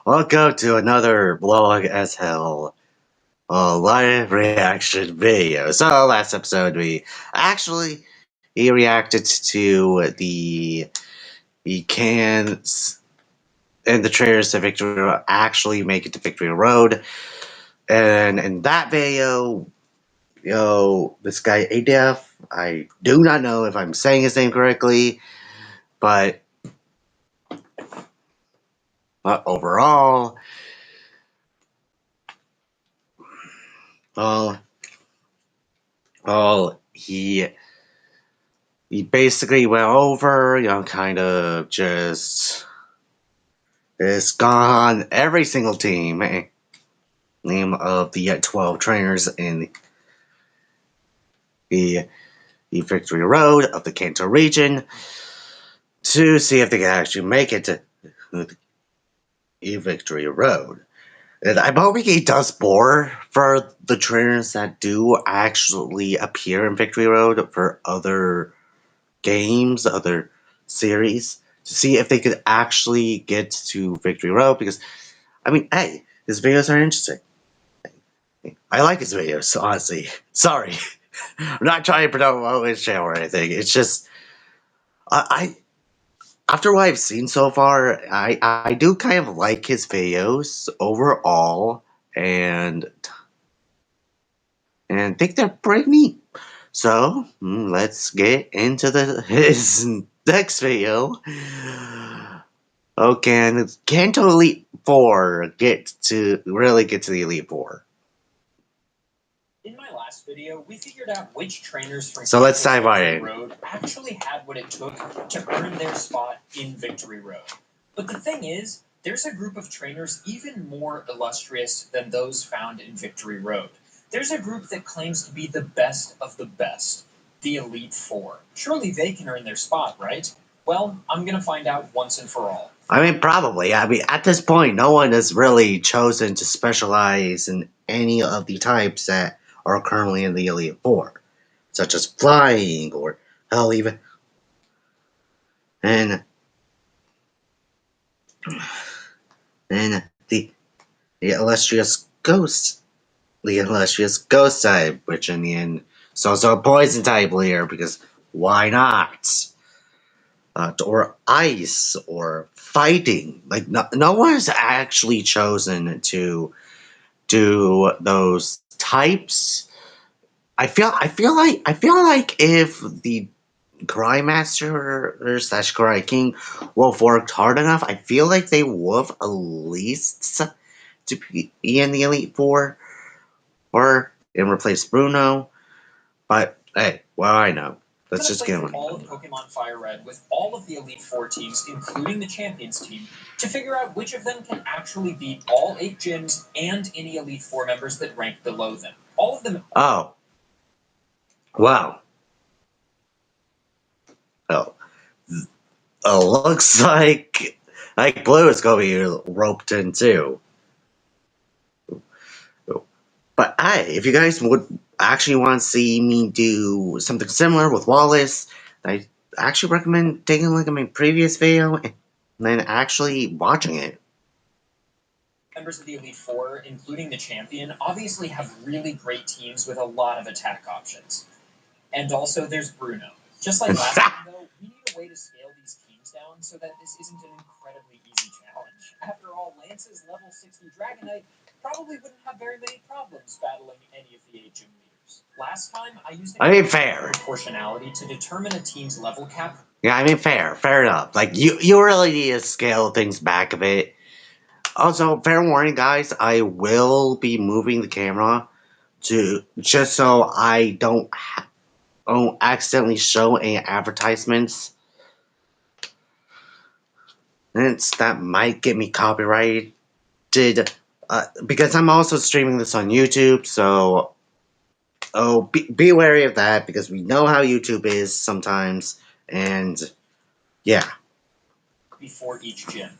Welcome to another Blog as Hell live reaction video. So last episode we actually reacted to the cans and the trailers to Victory Road actually make it to Victory Road. And in that video, this guy ADF, I do not know if I'm saying his name correctly, but overall, well, he basically went over, kind of just gone every single name of the 12 trainers in the Victory Road of the Kanto region to see if they can actually make it to the Victory Road. And I'm hoping he does more for the trainers that do actually appear in Victory Road for other games, other series, to see if they could actually get to Victory Road. Because, I mean, hey, his videos are interesting. I like his videos, honestly. Sorry. I'm not trying to promote his channel or anything. It's just, I after what I've seen so far, I do kind of like his videos overall, and think they're pretty neat. So let's get into his next video. Oh, can Elite Four really get to the Elite Four? In my last video, we figured out which trainers from So let's dive right in. Road actually had what it took to earn their spot in Victory Road. But the thing is, there's a group of trainers even more illustrious than those found in Victory Road. There's a group that claims to be the best of the best, the Elite Four. Surely they can earn their spot, right? Well, I'm gonna find out once and for all. I mean, probably. I mean, at this point, no one has really chosen to specialize in any of the types that are currently in the Elite Four, such as flying or hell, even and the illustrious ghost, type, which in the end is also a poison type leader because why not? Or ice or fighting. Like no one has actually chosen to do those types. I feel like if the Cry Master / Cry King would have worked hard enough, I feel like they would have at least to be in the Elite Four or and replace Bruno. But hey, well, I know. Let's just get on. All of Pokemon Fire Red with all of the Elite Four teams, including the Champions team, to figure out which of them can actually beat all 8 gyms and any Elite Four members that rank below them. All of them. Oh. Wow. Oh. Looks like Blue is going to be roped in too. But hey, if you guys would actually want to see me do something similar with Wallace, I actually recommend taking a look at my previous video and then actually watching it. Members of the Elite Four, including the Champion, obviously have really great teams with a lot of attack options. And also there's Bruno. Just like last time though, we need a way to scale these teams down so that this isn't an incredibly easy challenge. After all, Lance's level 60 Dragonite probably wouldn't have very many problems battling any of the 8 gym leaders. Last time, I used fair proportionality to determine a team's level cap. Yeah, I mean, fair enough. Like, you really need to scale things back a bit. Also, fair warning, guys, I will be moving the camera to just so I don't accidentally show any advertisements. And that might get me copyrighted. Because I'm also streaming this on YouTube, so be wary of that, because we know how YouTube is sometimes, and yeah. Before each gym.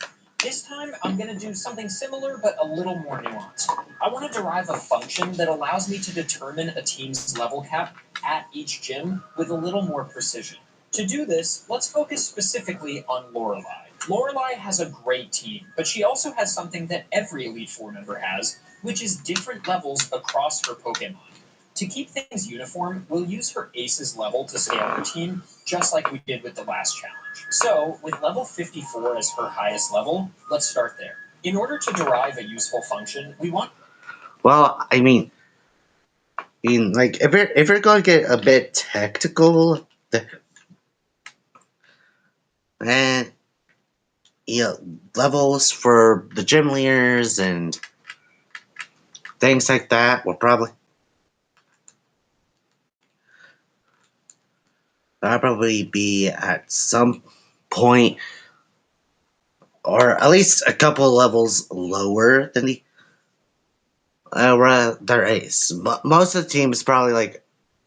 This time, I'm going to do something similar, but a little more nuanced. I want to derive a function that allows me to determine a team's level cap at each gym with a little more precision. To do this, let's focus specifically on Lorelei. Lorelai has a great team, but she also has something that every Elite Four member has, which is different levels across her Pokemon. To keep things uniform, we'll use her Ace's level to scale her team, just like we did with the last challenge. So, with level 54 as her highest level, let's start there. In order to derive a useful function, we want... Well, I mean, like, if you're going to get a bit technical, and levels for the gym leaders and things like that will probably be at some point, or at least a couple of levels lower than their ace. But most of the teams probably like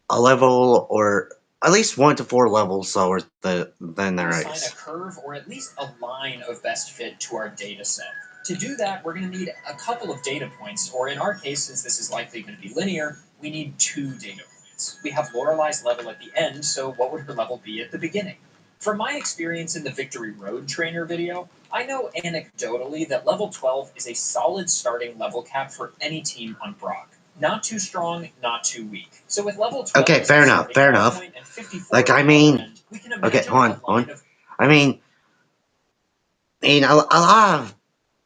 a level or at least 1 to 4 levels lower than their assign ace. a curve or at least a line of best fit to our data set. To do that, we're going to need a couple of data points, or in our case, since this is likely going to be linear, we need 2 data points. We have Lorelai's level at the end, so what would her level be at the beginning? From my experience in the Victory Road Trainer video, I know anecdotally that level 12 is a solid starting level cap for any team on Brock. Not too strong, not too weak. So with level 12 Okay, fair enough. And 54 like, I mean, we can okay, hold on. I mean, a lot of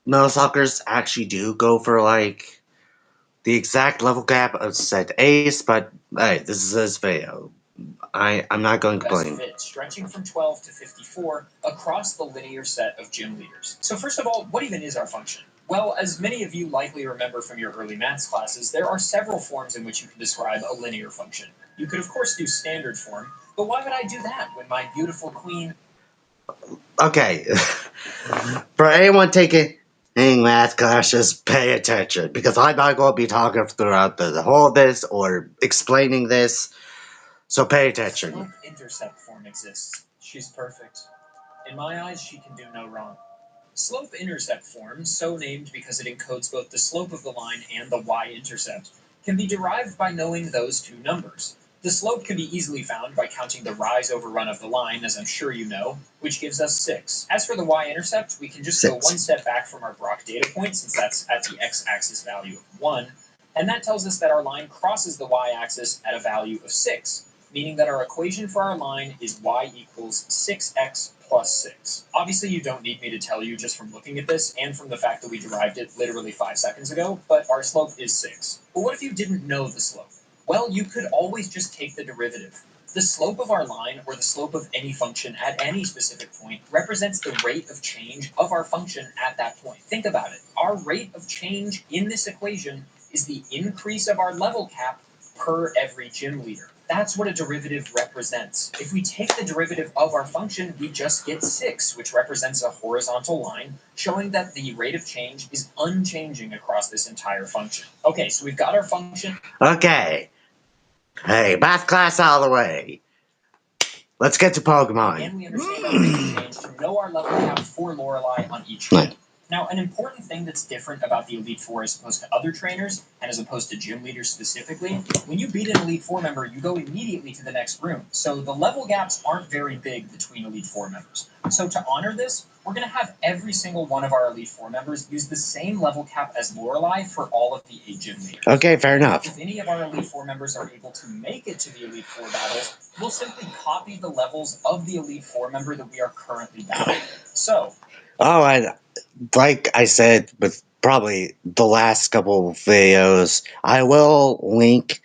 Millistalkers actually do go for, like, the exact level cap of said ace, but, hey, this is this video. I'm not going to complain. Fit, stretching from 12 to 54 across the linear set of gym leaders. So first of all, what even is our function? Well, as many of you likely remember from your early maths classes, there are several forms in which you can describe a linear function. You could, of course, do standard form, but why would I do that when my beautiful queen... Okay. For anyone taking math class, just pay attention, because I'm not going to be talking throughout the whole this or explaining this, so pay attention. Slope-intercept form exists. She's perfect. In my eyes, she can do no wrong. Slope-intercept form, so named because it encodes both the slope of the line and the y-intercept, can be derived by knowing those two numbers. The slope can be easily found by counting the rise over run of the line, as I'm sure you know, which gives us 6. As for the y-intercept, we can just go one step back from our Brock data point, since that's at the x-axis value of 1, and that tells us that our line crosses the y-axis at a value of 6. Meaning that our equation for our line is y equals 6x plus 6. Obviously, you don't need me to tell you just from looking at this and from the fact that we derived it literally 5 seconds ago, but our slope is 6. But what if you didn't know the slope? Well, you could always just take the derivative. The slope of our line, or the slope of any function at any specific point, represents the rate of change of our function at that point. Think about it. Our rate of change in this equation is the increase of our level cap per every gym leader. That's what a derivative represents. If we take the derivative of our function, we just get 6, which represents a horizontal line, showing that the rate of change is unchanging across this entire function. Okay, so we've got our function. Okay. Hey, math class all the way. Let's get to Pokemon. And we understand our rate of change to know our level cap for Lorelai on each round. Now, an important thing that's different about the Elite Four as opposed to other trainers, and as opposed to gym leaders specifically, when you beat an Elite Four member, you go immediately to the next room. So the level gaps aren't very big between Elite Four members. So to honor this, we're going to have every single one of our Elite Four members use the same level cap as Lorelai for all of the 8 gym leaders. Okay, fair enough. If any of our Elite Four members are able to make it to the Elite Four battles, we'll simply copy the levels of the Elite Four member that we are currently battling. So... Oh, and like I said with probably the last couple of videos, I will link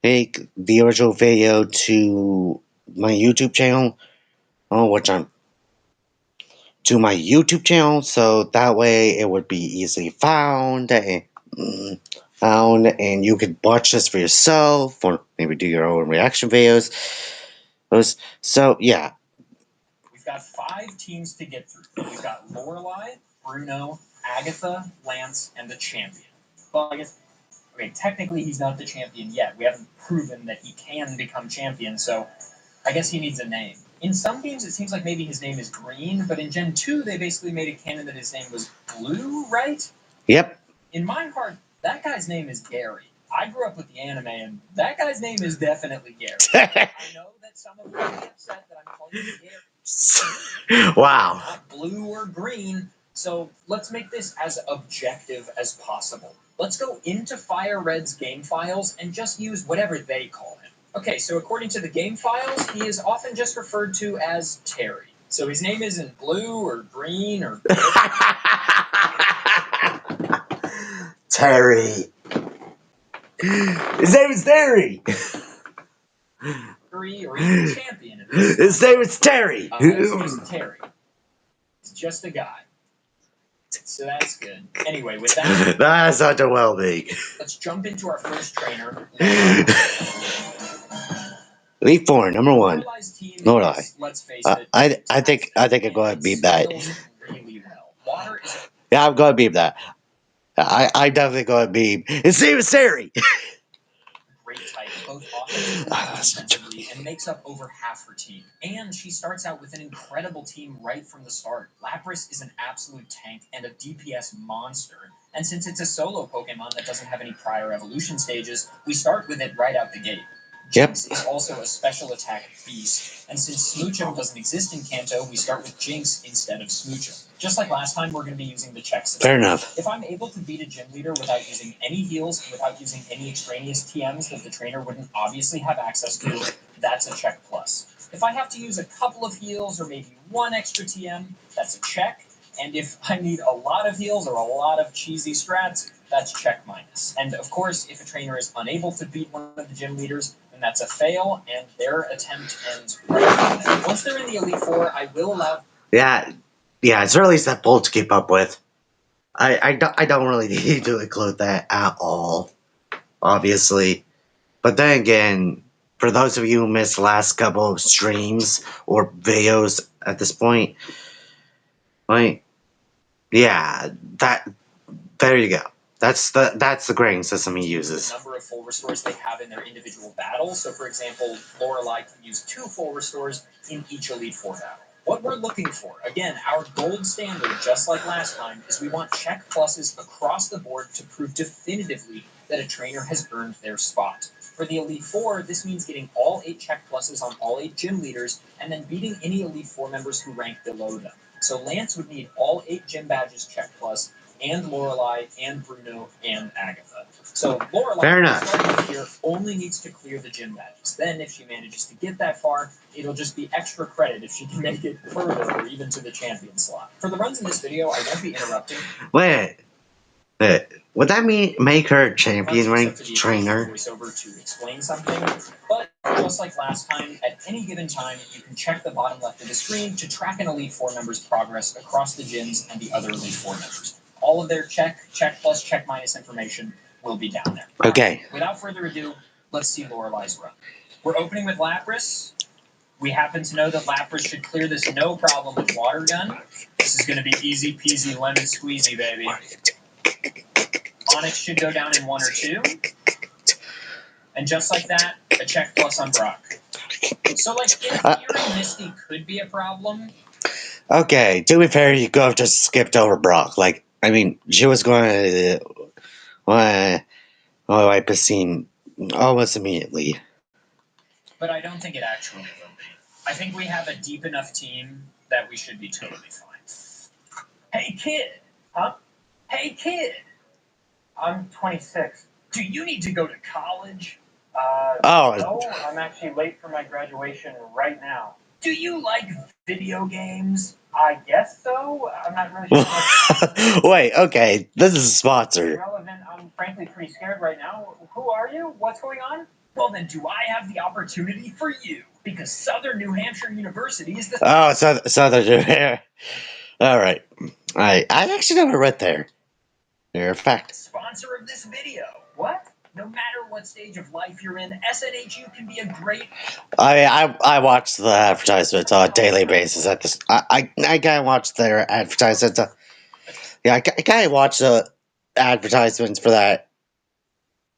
the original video to my YouTube channel, to my YouTube channel, so that way it would be easily found, and you could watch this for yourself, or maybe do your own reaction videos. So yeah. We've got 5 teams to get through. We've got Lorelai, Bruno, Agatha, Lance, and the champion. Well, I guess, okay, technically he's not the champion yet. We haven't proven that he can become champion, so I guess he needs a name. In some games, it seems like maybe his name is Green, but in Gen 2, they basically made it canon that his name was Blue, right? Yep. In my heart, that guy's name is Gary. I grew up with the anime, and that guy's name is definitely Gary. I know that some of you will be upset that I'm calling him Gary. Wow. Not blue or green. So let's make this as objective as possible. Let's go into Fire Red's game files and just use whatever they call him. Okay, so according to the game files, he is often just referred to as Terry. So his name isn't blue or green or Terry. His name is Terry. or even champion. His name is Terry. It's just Terry. It's just a guy. So that's good. Anyway, with that, That's such a well-being. let's jump into our first trainer. Elite Four, number one. Lorelai's team Lorelai. is, let's face it, I think I'm going to beat that. Really well. Water is Yeah, I'm going to beat that. I definitely going to beat. His name is Terry. a great type, both offensively and defensively, and makes up over half her team. And she starts out with an incredible team right from the start. Lapras is an absolute tank and a DPS monster. And since it's a solo Pokemon that doesn't have any prior evolution stages, we start with it right out the gate. Yep. Jinx is also a special attack beast, and since Smoochum doesn't exist in Kanto, we start with Jinx instead of Smoochum. Just like last time, we're going to be using the check system. Fair enough. If I'm able to beat a gym leader without using any heals, without using any extraneous TMs that the trainer wouldn't obviously have access to, that's a check plus. If I have to use a couple of heals or maybe one extra TM, that's a check. And if I need a lot of heals or a lot of cheesy strats, that's check minus. And of course, if a trainer is unable to beat one of the gym leaders, then that's a fail, and their attempt ends right there. Once they're in the Elite Four, I will allow... Yeah, it's really simple to keep up with. I don't really need to include that at all, obviously. But then again, for those of you who missed the last couple of streams or videos at this point, like, yeah, there you go. That's the grading system he uses. The number of full restores they have in their individual battles. So, for example, Lorelai can use 2 full restores in each Elite Four battle. What we're looking for, again, our gold standard, just like last time, is we want check pluses across the board to prove definitively that a trainer has earned their spot. For the Elite Four, this means getting all 8 check pluses on all 8 gym leaders, and then beating any Elite Four members who rank below them. So Lance would need all 8 gym badges check plus, and Lorelai, and Bruno, and Agatha. So Lorelai, starting here, only needs to clear the gym badges. Then, if she manages to get that far, it'll just be extra credit if she can make it further or even to the champion slot. For the runs in this video, I won't be interrupting. Wait. Would that mean make her a champion ranked trainer? Voiceover to explain something, but just like last time, at any given time, you can check the bottom left of the screen to track an Elite Four member's progress across the gyms and the other Elite Four members. All of their check plus, check minus information will be down there. Okay. Without further ado, let's see Lorelai's run. We're opening with Lapras. We happen to know that Lapras should clear this no problem with Water Gun. This is going to be easy peasy lemon squeezy, baby. Onyx should go down in 1 or 2. And just like that, a check plus on Brock. So, like, in theory, Misty could be a problem. Okay, to be fair, you could have just skipped over Brock. Like, I mean, she was going to wipe a scene almost immediately. But I don't think it actually will be. I think we have a deep enough team that we should be totally fine. Hey, kid! Huh? Hey, kid! I'm 26. Do you need to go to college? No, I'm actually late for my graduation right now. Do you like video games? I guess so. I'm not really sure. Wait, okay. This is a sponsor. Irrelevant. I'm frankly pretty scared right now. Who are you? What's going on? Well, then, do I have the opportunity for you? Because Southern New Hampshire University is the... Oh, Southern New Hampshire. All right. I actually never read there. They're a fact. Sponsor of this video. What? No matter what stage of life you're in, SNHU can be a great... I watch the advertisements on a daily basis. At this, I kind of watch their advertisements. Yeah, I kind of watch the advertisements for that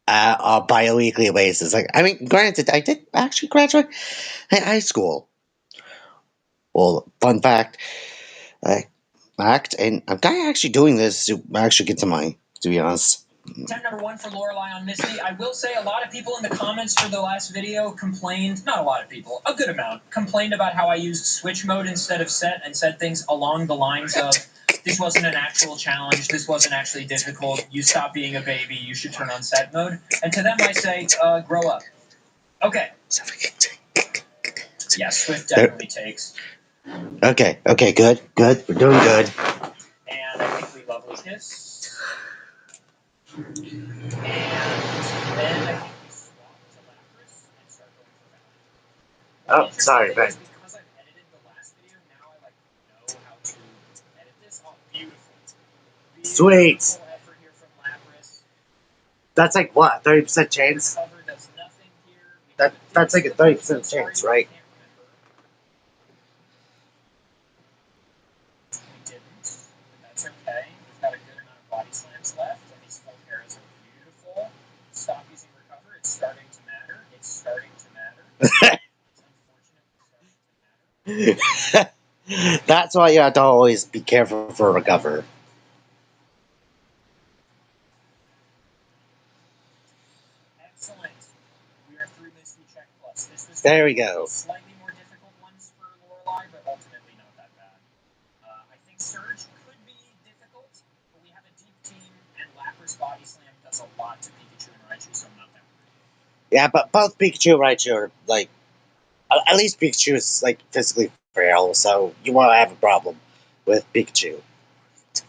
on a bi-weekly basis. Like, I mean, granted, I did actually graduate high school. Well, fun fact, and I'm kind of actually doing this to actually get some money, to be honest. Attempt number 1 for Lorelei on Misty. I will say a lot of people in the comments for the last video complained, not a lot of people, a good amount, complained about how I used switch mode instead of set and said things along the lines of, this wasn't an actual challenge, this wasn't actually difficult, you stop being a baby, you should turn on set mode. And to them I say, grow up. Okay. Yeah, Swift definitely takes. Okay, good. We're doing good. And I think we lovely kiss. And then I think we swap to Lapras and start going for Valiant. Oh, sorry, Ben. Ben. Because I've edited the last video, now I know how to edit this. Oh, beautiful. Sweet. Effort here from Lapras. That's like what, 30% chance? Cover does nothing here. That's like a 30% chance, right? We didn't, but that's okay. We've got a good amount of body slams left, and these full pairs are beautiful. Stop using recover. It's starting to matter. It's starting to matter. It's unfortunate, it's starting to matter. That's why you have to always be careful for recover. Excellent. We are through Misty Check Plus. This was there we go. Slightly more difficult ones for Lorelei, but ultimately not that bad. I think Surge could be difficult, but we have a deep team, and Lapras Body Slam does a lot to Pikachu and Raichu, so I'm not that worried. Yeah, but both Pikachu and Raichu are, like, at least Pikachu is, like, physically frail, so you won't have a problem with Pikachu. I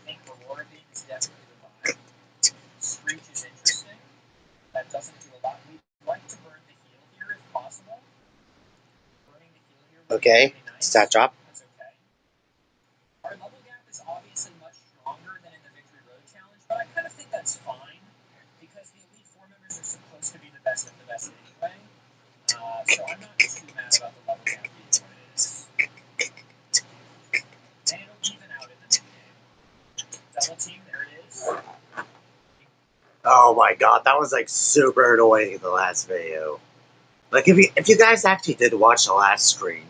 think Aurora Beam is definitely the vibe. Screech is interesting. That doesn't do a lot. We'd like to burn the heal here if possible. Burning the heal here would be really nice. Stat drop. That's okay. Our level gap is obviously much stronger than in the Victory Road Challenge, but I kind of think that's fine, because the Elite Four members are supposed to be the best of the best anyway. So I'm not too mad about the level gap being what it is. And it'll even out in the mid-game. Double team, there it is. Oh my god, that was like super annoying in the last video. Like if you guys actually did watch the last stream,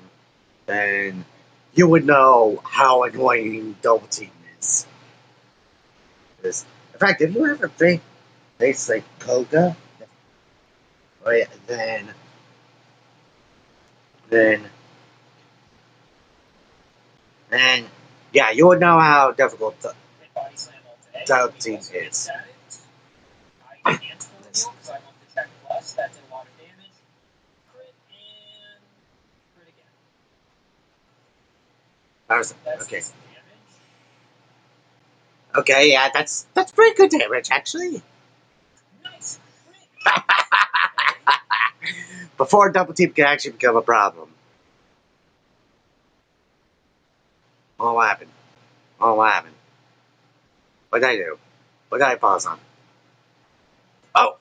then you would know how annoying double team is. In fact, if you ever face like Koga, right, then yeah, you would know how difficult double team is. I can't full heal because I want the check plus. That did a lot of damage. Crit and crit again. Okay. Okay, yeah, that's pretty good damage actually. Nice. Before double team can actually become a problem. Oh, what happened? What did I do? What did I pause on? Oh.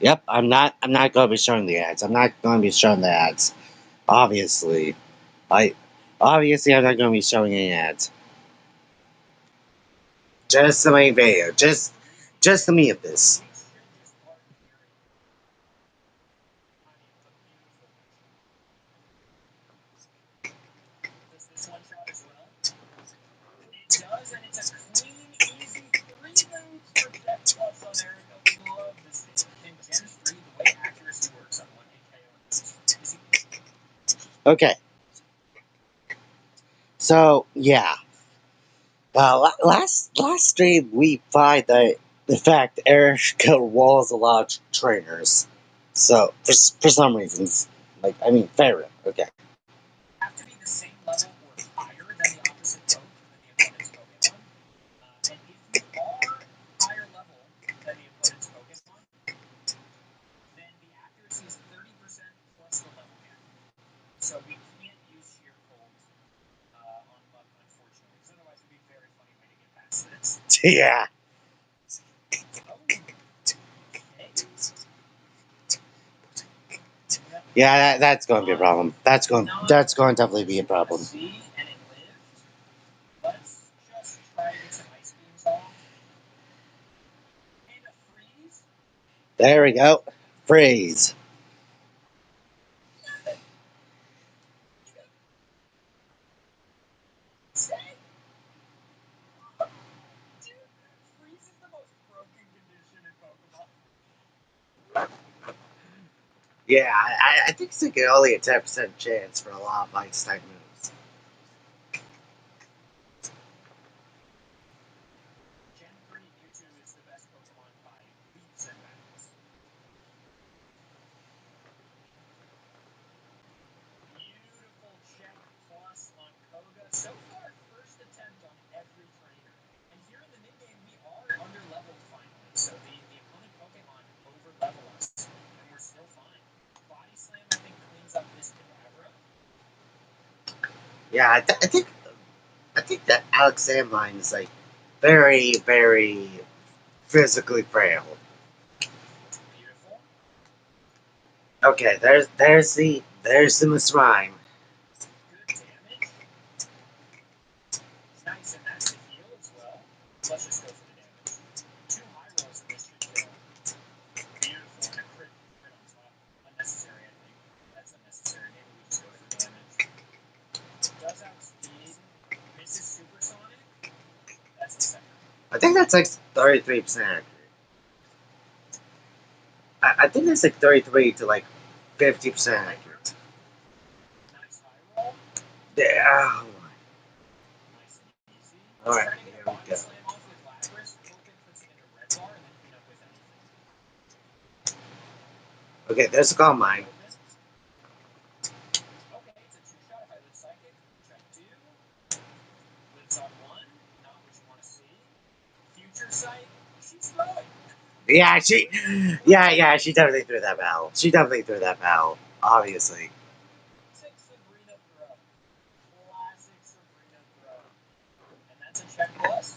Yep, I'm not going to be showing the ads. I'm not going to be showing the ads. Obviously. Obviously I'm not going to be showing any ads. Just the main video. Just the me of this. It does, and it's a clean, easy 3 moves for Check Plus on Erica. We love this thing. In Gen 3, the way accuracy works on 1 KO is crazy. Okay. So, yeah. Last stream, we find that, in fact, Erica walls a lot of trainers. So, for some reasons. Like, I mean, fair enough. Okay. Have to be the same level or higher than the opposite coach than the opponent's Pokemon. And if you are higher level than the opponent's Pokemon, then the accuracy is 30% plus the level gap. So we can't use Sheer Cold on Luck, unfortunately, because otherwise it would be a very funny way to get past this. Yeah. Yeah, that's going to be a problem. That's going to definitely be a problem. Let's just try to get some ice beams off. And a freeze. There we go. Freeze. Yeah, I think it's like only a 10% chance for a lot of Ice type moves. Gen 3 Mewtwo is the best Pokemon by leaps and bounds. Beautiful check plus on Koga. So far, first attempt on every trainer. And here in the mid game, we are under leveled finally. So the opponent Pokemon over level us, and we're still fine. Body Slam, I think, cleans up this Kadabra. Yeah, I think that Alex Sandline is like very, very physically frail. Beautiful. Okay, there's the Mr. Mime. Good damage. Nice, and that's the heal as well. Let's just go for the damage. 2 high rolls and this should kill. Beautiful, and a crit on top. Unnecessary, I think. That's unnecessary. Maybe we just go for damage. Does outspeed. Misses supersonic. That's the second. I think that's like 33% accurate. I think that's like 33 to like 50% accurate. Nice high roll. Yeah. Nice and easy. All right, Trying to get here a we body go. slam off with Lapras. Hoping puts him into red bar and then clean up with anything. Okay, there's a Calm Mind. Okay, it's a 2-shot if I live psychic, which I do. Lives on 1, not what you want to see. Future sight, she's throwing. Yeah, she definitely threw that battle. She definitely threw that battle, obviously. Classic Sabrina throw. Classic Sabrina throw. And that's a check plus.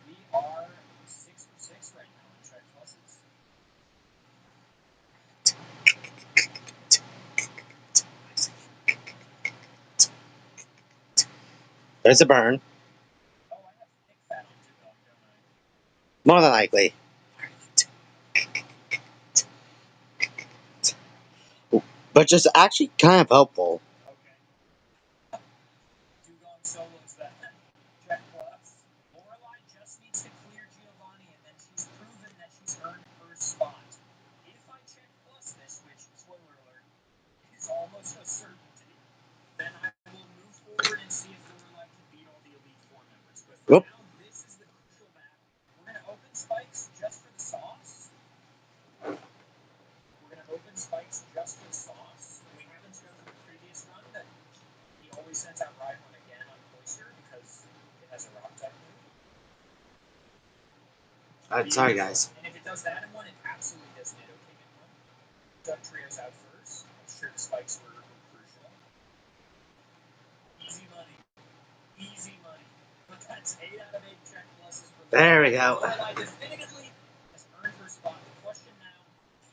We are 6 for 6 right now on check pluses. There's a burn. Oh, I have thick fat on Dugong, don't I? More than likely. But just actually kind of helpful. Okay. Dugong solos that. Check plus. Lorelai just needs to clear Giovanni, and then she's proven that she's earned her spot. If I check plus this, which, spoiler alert, is almost a certainty, then I will move forward and see if Lorelai can beat all the Elite Four members. But for Whoop. now, this is the crucial battle. We're going to open spikes just for the sauce. We're going to open spikes just for the sauce. We haven't shown from the previous run that he always sends out Rhyhorn again on Cloister because it has a rock type move. Sorry, guys. And if it does that in one, it absolutely does Nido King in one. Dugtrio's out first. I'm sure the spikes were crucial. Easy money. Easy money. But that's 8 out of 8 check pluses for Lorelai. There we go. Lorelai definitively has earned her spot. The question now,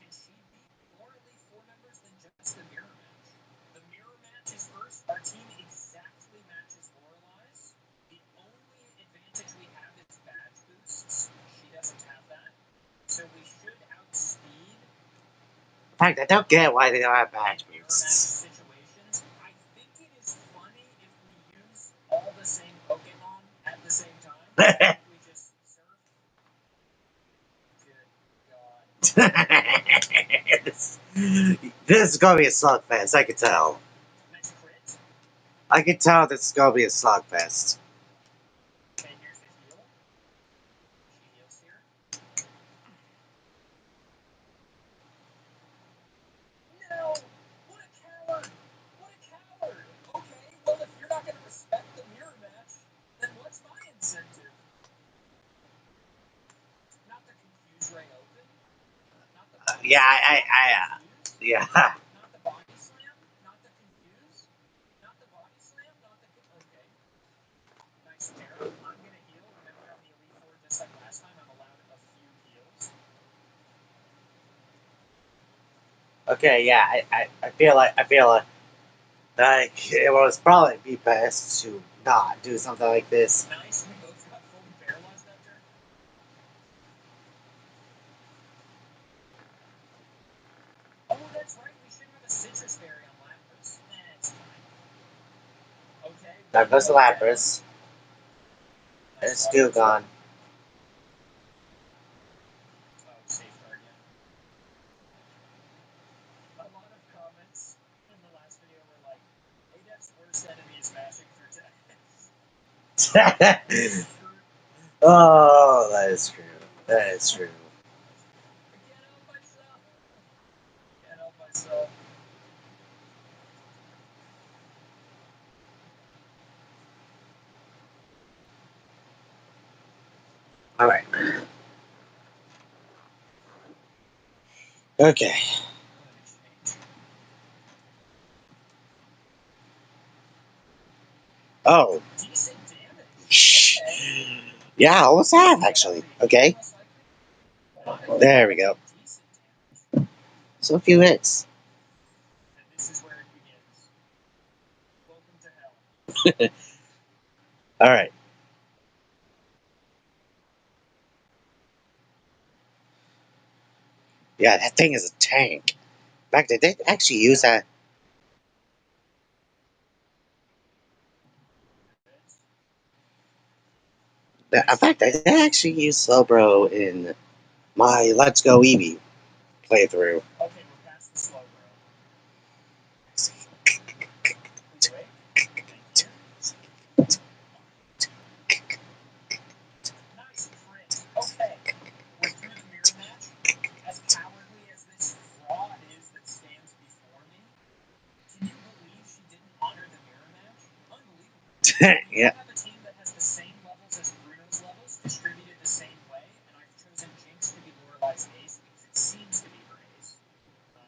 can she beat more Elite Four members than just the mirror match? The mirror match is first. Our team exactly matches Lorelai's. The only advantage we have is badge boosts. She doesn't have that. So we should outspeed. In fact, I don't get why they don't have badge Mirror match boosts. situations. I think it is funny if we use all the same Pokemon at the same time. If we just surf. Good God. This is gonna be a slugfest, I can tell. Nice crit. I can tell this is gonna be a slugfest. Okay, here's the heal. She heals here. No! What a coward! What a coward! Okay, well, if you're not going to respect the mirror match, then what's my incentive? Not the Confuse Ray Open? Not the body Yeah, Confuse? yeah. Not the Body Slam? Not the Confuse? Not the Body Slam? Not the... Okay. Nice pair. I'm going to heal. Remember, on the Elite Four, just like last time, I'm allowed a few heals. Okay, yeah, I feel like it was probably be best to not do something like this. Nice. We both got fully paralyzed that turn. Oh, that's right. We should have a Citrus Berry on Lapras. It's fine. Okay. There goes the Lapras. Nice It's still water. gone. Oh, safeguard, yeah. A lot Oh, that is true. That is true. Can't help myself. All right. Okay. Oh. Decent damage. Shh. Okay. Yeah, what's that actually? Okay. There we go. Decent damage. So a few hits. And this is where it begins. Welcome to hell. All right. Yeah, that thing is a tank. In fact, did they actually use that? In fact, I did actually use Slowbro in my Let's Go Eevee playthrough. Okay, we're past the slow bro. Please wait. Thank you. Nice crit. Okay. We're through the mirror match. As cowardly as this fraud is that stands before me, can you believe she didn't honor the mirror match? Unbelievable. We Yeah. have a team that has the same levels as Bruno's levels, distributed the same way, and I've chosen Jinx to be Lorelai's ace because it seems to be her ace.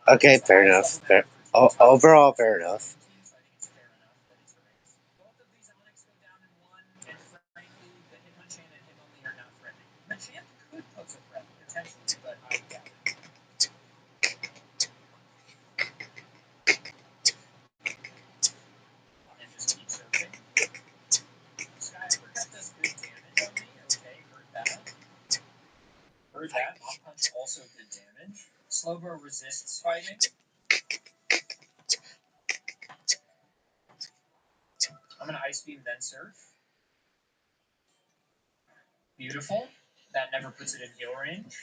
Okay, fair enough. Fair. Overall, fair enough. So I think it's fair enough that it's her ace. Both of these Onyx go down in one, and frankly, the Hitmonchan and Hitmonlee are not threatening. Machamp could pose a threat, potentially, but I doubt it. And just keep searching. Sky Uppercut does good damage on me. Okay, heard that. Heard that. Mach Punch also good damage. Slowbro resists fighting. I'm gonna Ice Beam, then Surf. Beautiful. That never puts it in heal range.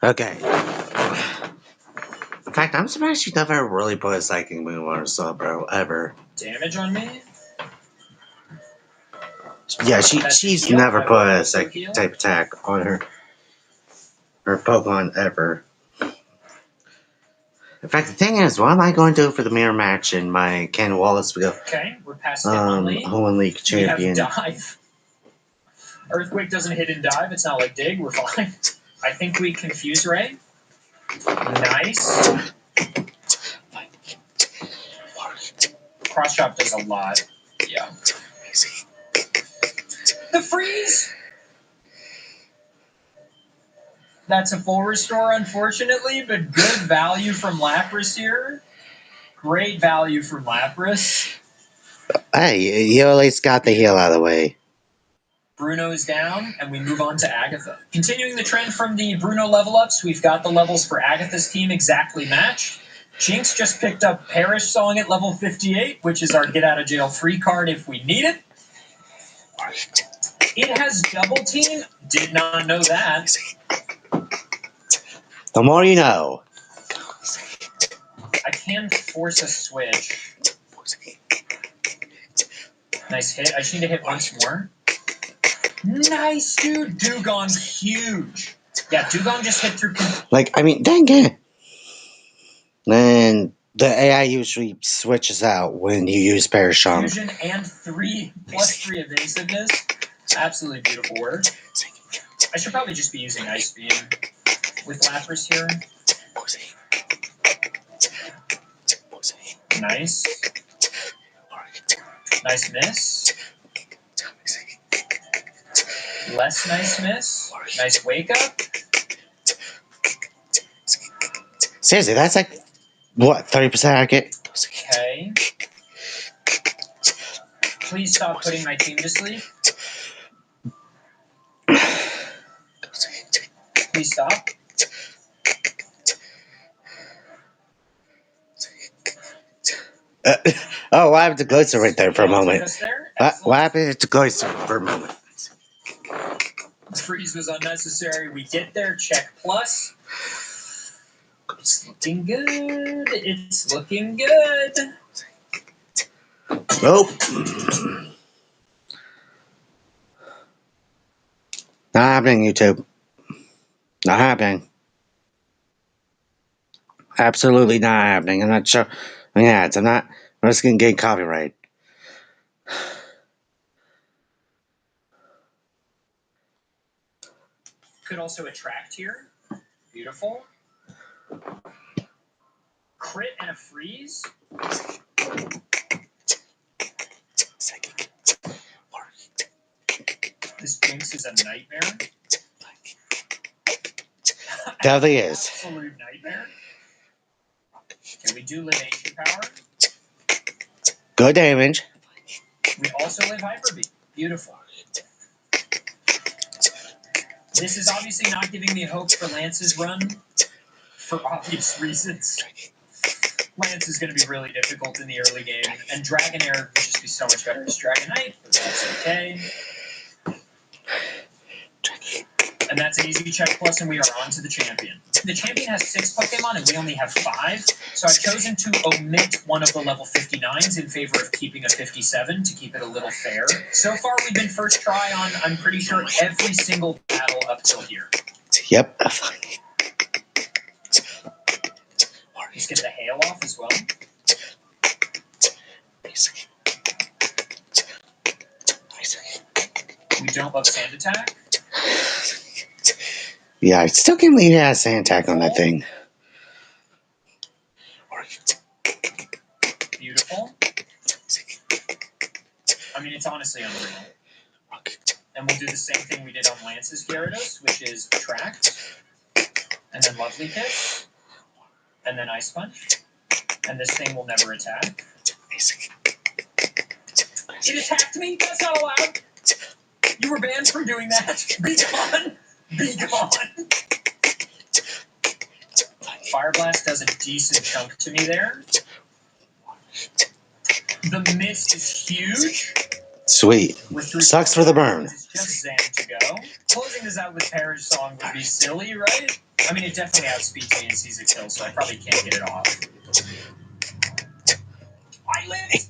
Okay. In fact, I'm surprised she never really put a psychic move on her Slowbro ever. Damage on me. Yeah, That's a she's heal. never I will put a also psychic heal. type attack on her Pokemon ever. In fact, the thing is, what am I going to do for the mirror match in my Ken Wallace video? Okay, we're past Hitmonlee. Home League champion. We have Dive. Earthquake doesn't hit and dive. It's not like Dig. We're fine. I think we confuse Ray. Nice. Cross Chop does a lot. Yeah. The freeze! That's a full restore, unfortunately, but good value from Lapras here. Great value from Lapras. Hey, you at least got the heal out of the way. Bruno is down, and we move on to Agatha. Continuing the trend from the Bruno level ups, we've got the levels for Agatha's team exactly matched. Jinx just picked up Perish Song at level 58, which is our get out of jail free card if we need it. It has double team. Did not know that. The more you know. I can force a switch. Nice hit. I just need to hit once more. Nice, dude. Dugong's huge. Yeah, Dugong just hit through. Like, I mean, dang it. And the AI usually switches out when you use Parashon. Fusion and 3 plus 3 evasiveness. Absolutely beautiful work. I should probably just be using Ice Beam with Lapras here. Nice. Nice miss. Less nice miss. Nice wake up. Seriously, that's like, what, 30% accurate? Okay. Please stop putting my team to sleep. Please stop. Oh, what happened to Glycer right there for a moment? What happened to Glycer for a moment? Freeze was unnecessary. We get there. Check plus. It's looking good. It's looking good. Nope. Not happening, YouTube. Not happening. Absolutely not happening. I'm not sure. Yeah, I'm not risking getting copyright. Could also attract here. Beautiful. Crit and a freeze. This Jinx is a nightmare. Definitely is. Absolute nightmare. Okay, we do live Ancient Power. Good damage. We also live Hyper Beam. Beautiful. This is obviously not giving me hope for Lance's run for obvious reasons. Lance is going to be really difficult in the early game, and Dragonair would just be so much better as Dragonite, but that's okay. And that's an easy check plus, and we are on to the champion. The champion has 6 Pokemon, and we only have 5, so I've chosen to omit one of the level 59s in favor of keeping a 57 to keep it a little fair. So far, we've been first try on, I'm pretty sure, every single battle up till here. Yep. Let's get the hail off as well. We don't love Sand Attack. Yeah, I still can't believe he has Sand Attack on that thing. Beautiful. I mean, it's honestly unreal. And we'll do the same thing we did on Lance's Gyarados, which is Attract, and then Lovely Kiss, and then Ice Punch. And this thing will never attack. It attacked me? That's not allowed. You were banned from doing that. Be gone. Be gone. Fire Blast does a decent chunk to me there. The mist is huge. Sweet. Sucks for the burn. It's just Zen to go. Closing this out with Perish Song would be silly, right? I mean, it definitely outspeeds me and sees a kill, so I probably can't get it off. I lived!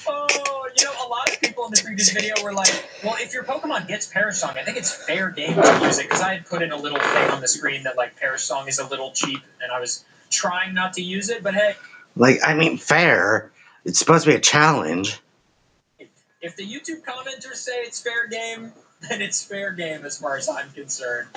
Oh, you know, a lot of people in the previous video were like, well, if your Pokemon gets Perish Song, I think it's fair game to use it, because I had put in a little thing on the screen that, like, Perish Song is a little cheap, and I was trying not to use it, but hey. Like, I mean, fair. It's supposed to be a challenge. If the YouTube commenters say it's fair game, then it's fair game as far as I'm concerned.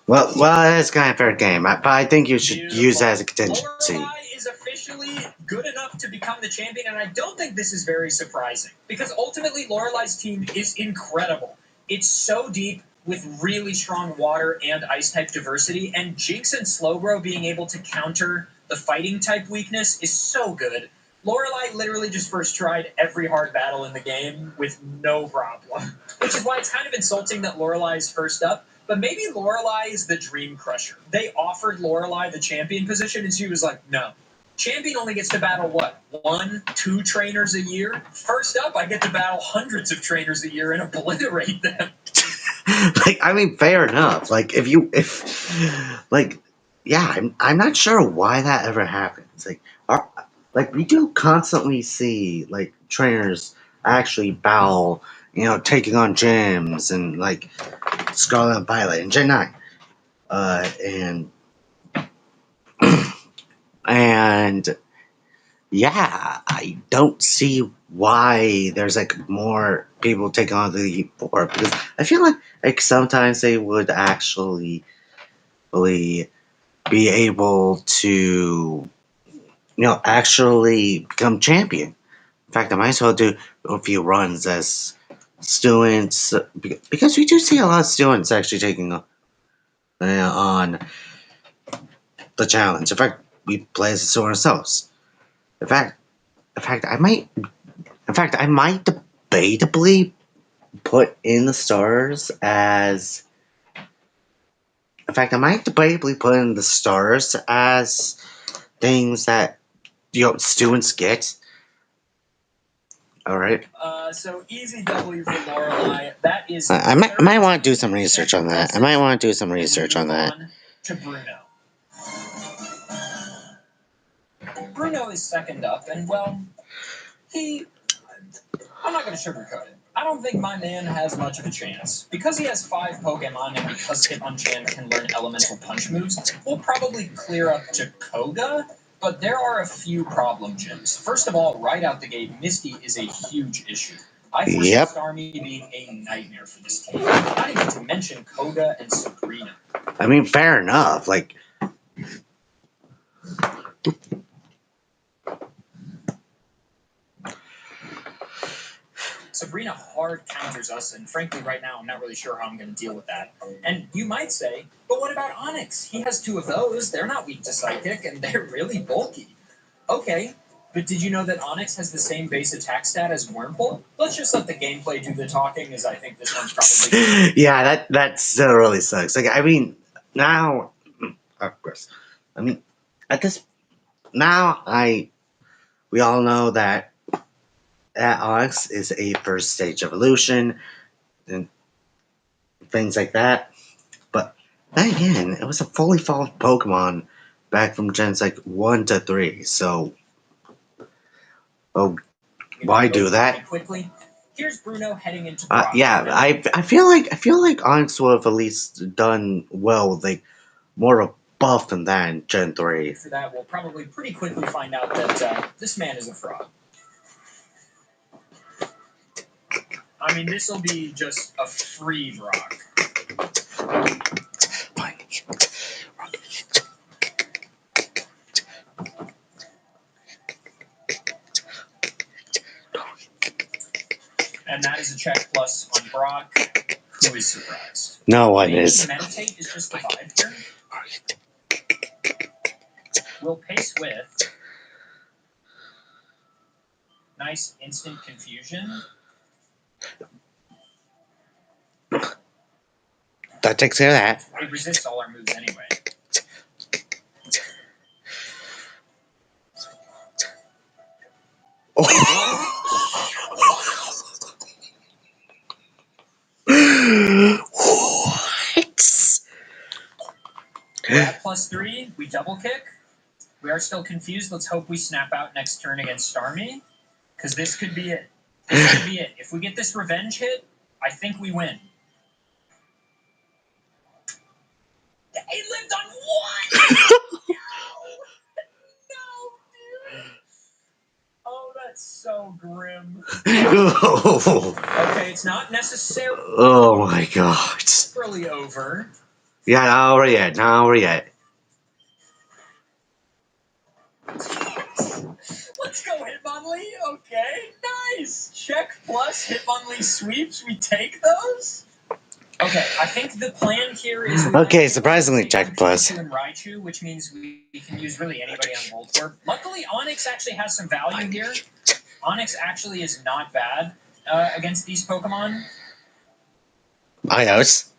Well, it's kind of fair game, but I think you should use that as a contingency. Lorelei is officially good enough to become the champion, and I don't think this is very surprising, because ultimately Lorelei's team is incredible. It's so deep with really strong water and ice type diversity, and Jinx and Slowbro being able to counter the fighting type weakness is so good. Lorelei literally just first tried every hard battle in the game with no problem, which is why it's kind of insulting that Lorelei is first up. But maybe Lorelei is the dream crusher. They offered Lorelei the champion position, and she was like, no. Champion only gets to battle, what, 1, 2 trainers a year? First up, I get to battle hundreds of trainers a year and obliterate them. Like, I mean, fair enough. Like, yeah, I'm not sure why that ever happens. Like, we do constantly see, like, trainers actually battle, you know, taking on gyms and, like, Scarlet and Violet and Gen 9. And yeah, I don't see why there's, like, more people taking on the board, because I feel like sometimes they would actually be able to, you know, actually become champion. In fact, I might as well do a few runs as students, because we do see a lot of students actually taking on the challenge. In fact, we play as a student ourselves. In fact, I might debatably put in the stars as. In fact, I might debatably put in the stars as things that, you know, students get. All right. So easy W for Lorelei. That is. I might want to do some research on that. To Bruno. Bruno is second up, and well, I'm not going to sugarcoat it. I don't think my man has much of a chance. Because he has 5 Pokemon and because Hitmonchan can learn elemental punch moves, we'll probably clear up to Koga, but there are a few problem gyms. First of all, right out the gate, Misty is a huge issue. I foresee Yep. Starmie being a nightmare for this team. Not even to mention Koga and Sabrina. I mean, fair enough. Like, Sabrina hard counters us, and frankly, right now, I'm not really sure how I'm going to deal with that. And you might say, but what about Onyx? He has 2 of those. They're not weak to Psychic, and they're really bulky. Okay, but did you know that Onyx has the same base attack stat as Wurmple? Let's just let the gameplay do the talking, as I think this one's probably... yeah, that still really sucks. Like, I mean, now, of course, I mean, at this, now we all know that Onyx is a first stage evolution and things like that. But then again, it was a fully evolved Pokemon back from gens like 1 to 3. So, why do that? Quickly. Here's Bruno heading into yeah, I feel like Onyx would have at least done well with like more of a buff than that in Gen 3. For that, we'll probably pretty quickly find out that this man is a fraud. I mean, this will be just a free rock. And that is a check plus on Brock, who is surprised. No one Maybe is. Meditate is just the vibe here. We'll pace with nice instant confusion. That takes care of that. It resists all our moves anyway. What? We're at +3. We double kick. We are still confused. Let's hope we snap out next turn against Starmie, because this could be it. This could be it. If we get this revenge hit, I think we win. He lived on 1! No, dude. Oh, that's so grim. Okay, it's not necessarily Oh my god. over. Yeah, not over yet. Not over yet. Let's go, Hitmonlee. Okay, nice. Check plus Hitmonlee sweeps. We take those. Okay, I think the plan here is... Okay, surprisingly check plus. And Raichu, which means we can use really anybody on Voltorb. Luckily, Onyx actually has some value here. Onyx actually is not bad against these Pokemon. Bios.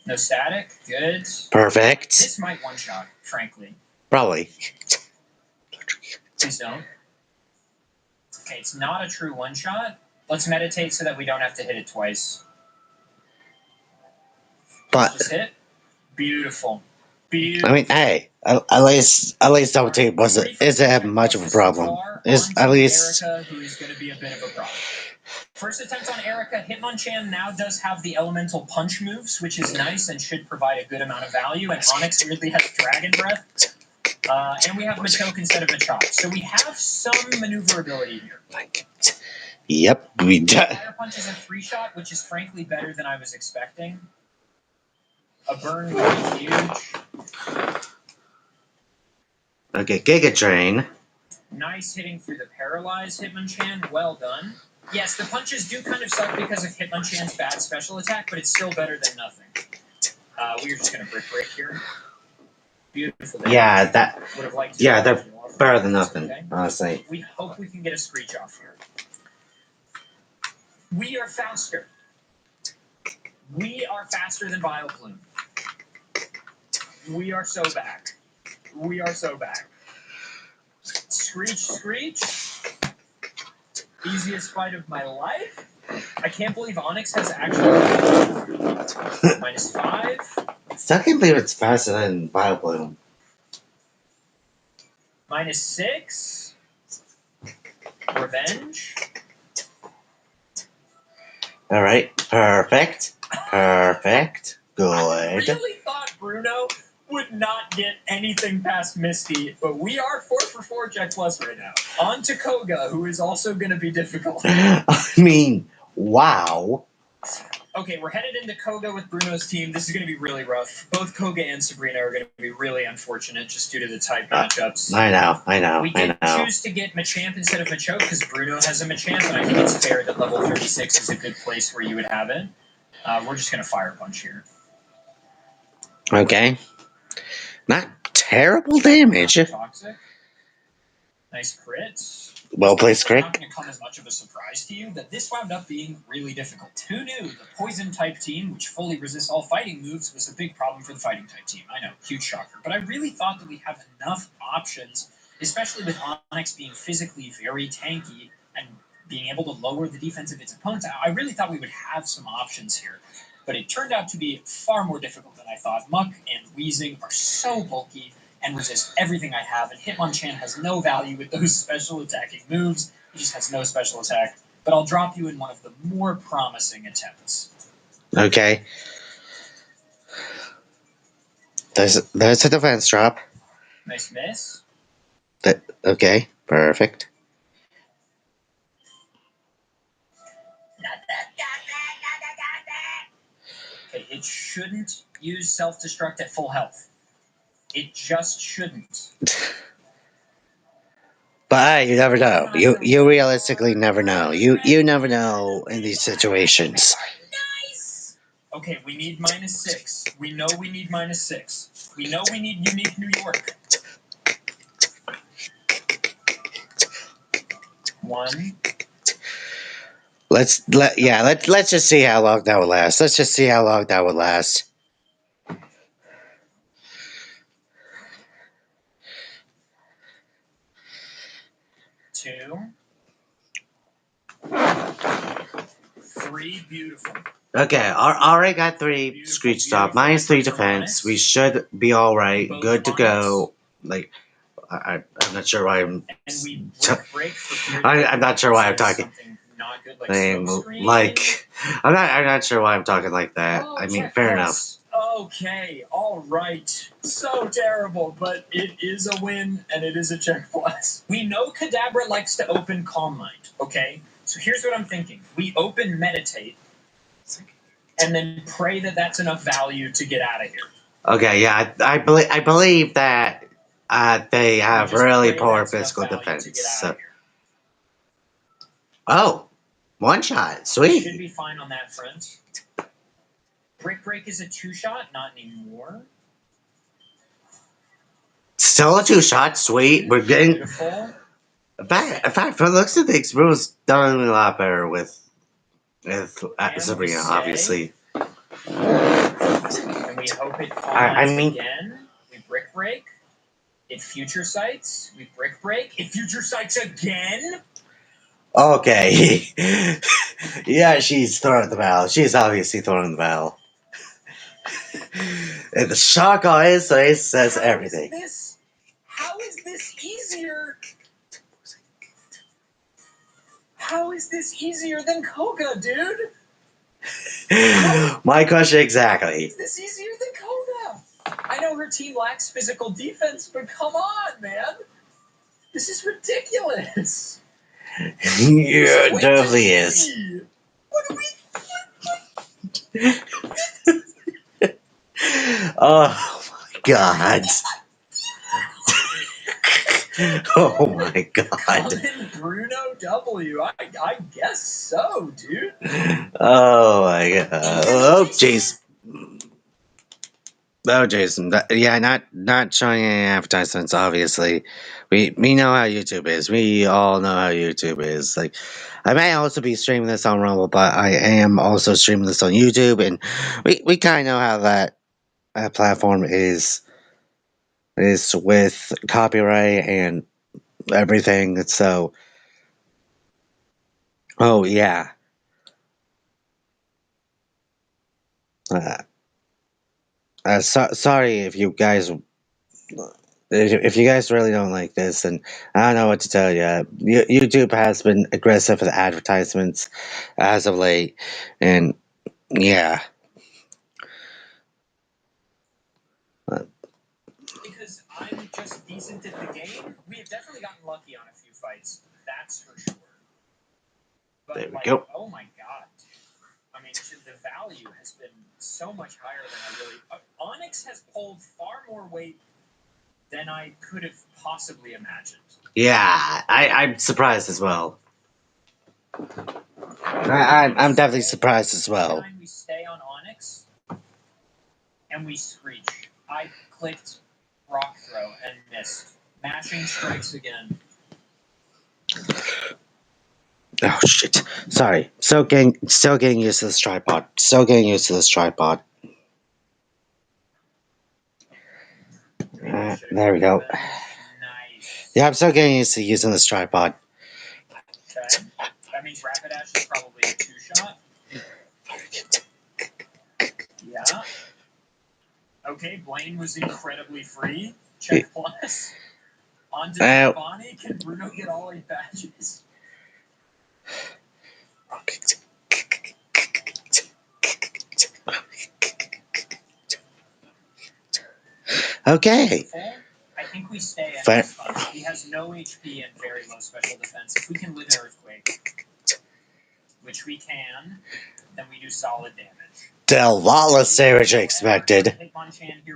No static. Good. Perfect. This might one-shot, frankly. Probably. Please don't. Okay, it's not a true one-shot. Let's meditate so that we don't have to hit it twice. But Just hit. Beautiful. Beautiful. I mean, hey, at least double tape isn't much of a problem. Is at least Erica, who is going to be a bit of a problem. First attempt on Erica. Hitmonchan now does have the elemental punch moves, which is nice and should provide a good amount of value. And Onyx weirdly has Dragon Breath. And we have Machoke instead of Machop. So we have some maneuverability here. Yep, we do. Fire Punch is a 3-shot, which is frankly better than I was expecting. A burn would be huge. Okay, Giga Drain. Nice hitting through the paralyzed Hitmonchan. Well done. Yes, the punches do kind of suck because of Hitmonchan's bad special attack, but it's still better than nothing. We're just going to break here. Beautiful. Yeah, that. Would have liked to Yeah, they're better than nothing, okay. honestly. We hope we can get a Screech off here. We are faster. We are faster than Vileplume. We are so back. We are so back. Screech, Screech. Easiest fight of my life. I can't believe Onyx has actually -5. Still can't believe it's faster than Vileplume. -6. Revenge. All right. Perfect. Perfect. I Good. really thought Bruno would not get anything past Misty, but we are 4 for 4 Check Plus right now. On to Koga, who is also going to be difficult. I mean, wow. Okay, we're headed into Koga with Bruno's team. This is going to be really rough. Both Koga and Sabrina are going to be really unfortunate just due to the type matchups. I know. We did choose to get Machamp instead of Machoke because Bruno has a Machamp, and I think it's fair that level 36 is a good place where you would have it. We're just going to Fire Punch here. Okay. Not terrible damage. Toxic. Nice crit. Well placed crit. It's not going to come as much of a surprise to you that this wound up being really difficult. Who knew the poison type team, which fully resists all fighting moves, was a big problem for the fighting type team? I know, huge shocker. But I really thought that we have enough options, especially with Onyx being physically very tanky and being able to lower the defense of its opponents. I really thought we would have some options here. But it turned out to be far more difficult than I thought. Muck and Weezing are so bulky and resist everything I have, and Hitmonchan has no value with those special attacking moves. He just has no special attack. But I'll drop you in one of the more promising attempts. Okay. There's a defense drop. Nice miss. Okay, perfect. Okay, it shouldn't use self-destruct at full health. It just shouldn't. But you never know. You realistically never know. You never know in these situations. Nice. Okay, we need -6. We know we need -6. We know we need unique New York. 1. Let's just see how long that would last. Let's just see how long that would last. Two. 3, beautiful. Okay, already got 3 Beautiful, Screech Stop, beautiful. -3 From defense. Onyx. We should be alright, Both good to Onyx. go. Like, I'm not sure why I'm. And we break for fear I'm not sure why I'm says talking. something not good, like smokescreen. Like, I'm not sure why I'm talking like that. Oh, I mean, check fair plus. Okay, all right. So terrible, but it is a win, and it is a check plus. We know Kadabra likes to open Calm Mind, okay? So here's what I'm thinking. We open Meditate, and then pray that that's enough value to get out of here. enough. Okay, yeah, I believe that they have We just really pray poor that's enough physical value defense. to get out So. of here. Oh, one shot, We sweet. should be fine on that front. Brick Break is a 2-shot, not anymore. Still a 2-shot, sweet. We're getting. Beautiful. In fact, for the looks of things, Bruno's done a lot better with Sabrina, say- obviously. And we hope it I mean- again. We Brick Break. It Future Sights. We Brick Break. It Future Sights again. Okay. Yeah, she's throwing the bell. She's obviously throwing the bell. And the shock on his face says everything. How is this easier? How is this easier than Koga, dude? My question exactly. Is this easier than Koga? I know her team lacks physical defense, but come on, man. This is ridiculous. Yeah, it definitely is. What do we... Oh my god. Oh my god. Colin Bruno W. I guess so, dude. Oh my god. Oh jeez. Oh Jason. Yeah, not showing any advertisements, obviously. We know how YouTube is. We all know how YouTube is. Like, I may also be streaming this on Rumble, but I am also streaming this on YouTube, and we kind of know how that platform is with copyright and everything. So, oh yeah. Sorry if you guys if you guys really don't like this, then I don't know what to tell you. YouTube has been aggressive with advertisements as of late, and yeah. Because I'm just decent at the game. We have definitely gotten lucky on a few fights. That's for sure. But There we like, go. oh my god. I mean, the value has been so much higher than I really. Onyx has pulled far more weight than I could have possibly imagined. Yeah, I'm surprised as well. I'm definitely surprised as well. We stay on Onyx, and we screech. I clicked rock throw and missed. Mashing strikes again. Oh shit! Sorry. Still getting used to this tripod. Still getting used to this tripod. There we go. Nice. Yeah, I'm still getting used to using this tripod. Okay. That means Rapidash is probably a two-shot. Yeah. Okay, Blaine was incredibly free. Check plus. On to Bonnie. Can Bruno get all 8 badges? Okay. I think we stay in this fight. He has no HP and very low special defense. If we can live an Earthquake, which we can, then we do solid damage. A lot less damage expected.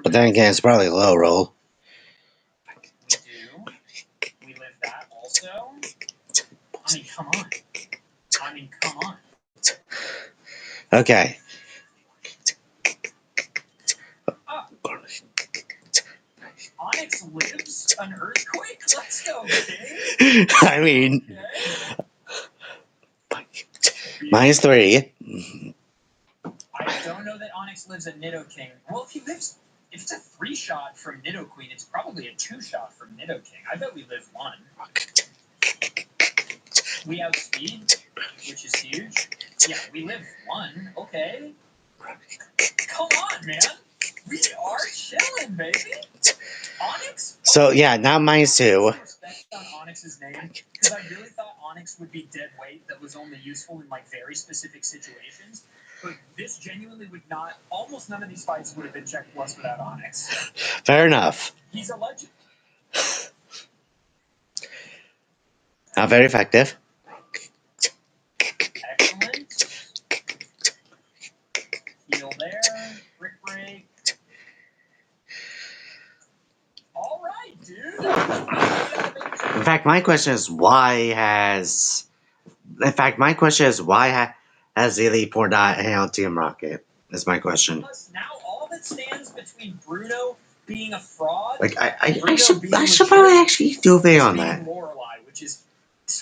But then again, it's probably a low roll. We do. We live that also. I mean, come on. Come on. Okay. Onyx lives an Earthquake? Let's go, King. I mean, -3. I don't know that Onyx lives a Nidoking. Well, if it's a 3-shot from Nidoqueen, it's probably a 2-shot from Nidoking. I bet we live 1. We outspeed, which is huge. Yeah, we live 1. Okay. Come on, man. We are chilling, baby. Onyx? So, yeah, now -2. Respect on Onyx's name, because I really thought Onyx would be dead weight that was only useful in like very specific situations. But this genuinely would not. Almost none of these fights would have been check plus without Onyx. Fair enough. He's a legend. Not very effective. Excellent. Heal there. Brick break. All right, dude. In fact, my question is why has the Elite Four not handled Team Rocket? Is my question. Now all that stands between Bruno being a fraud, like I should probably actually do a video on that. Lorelei, which is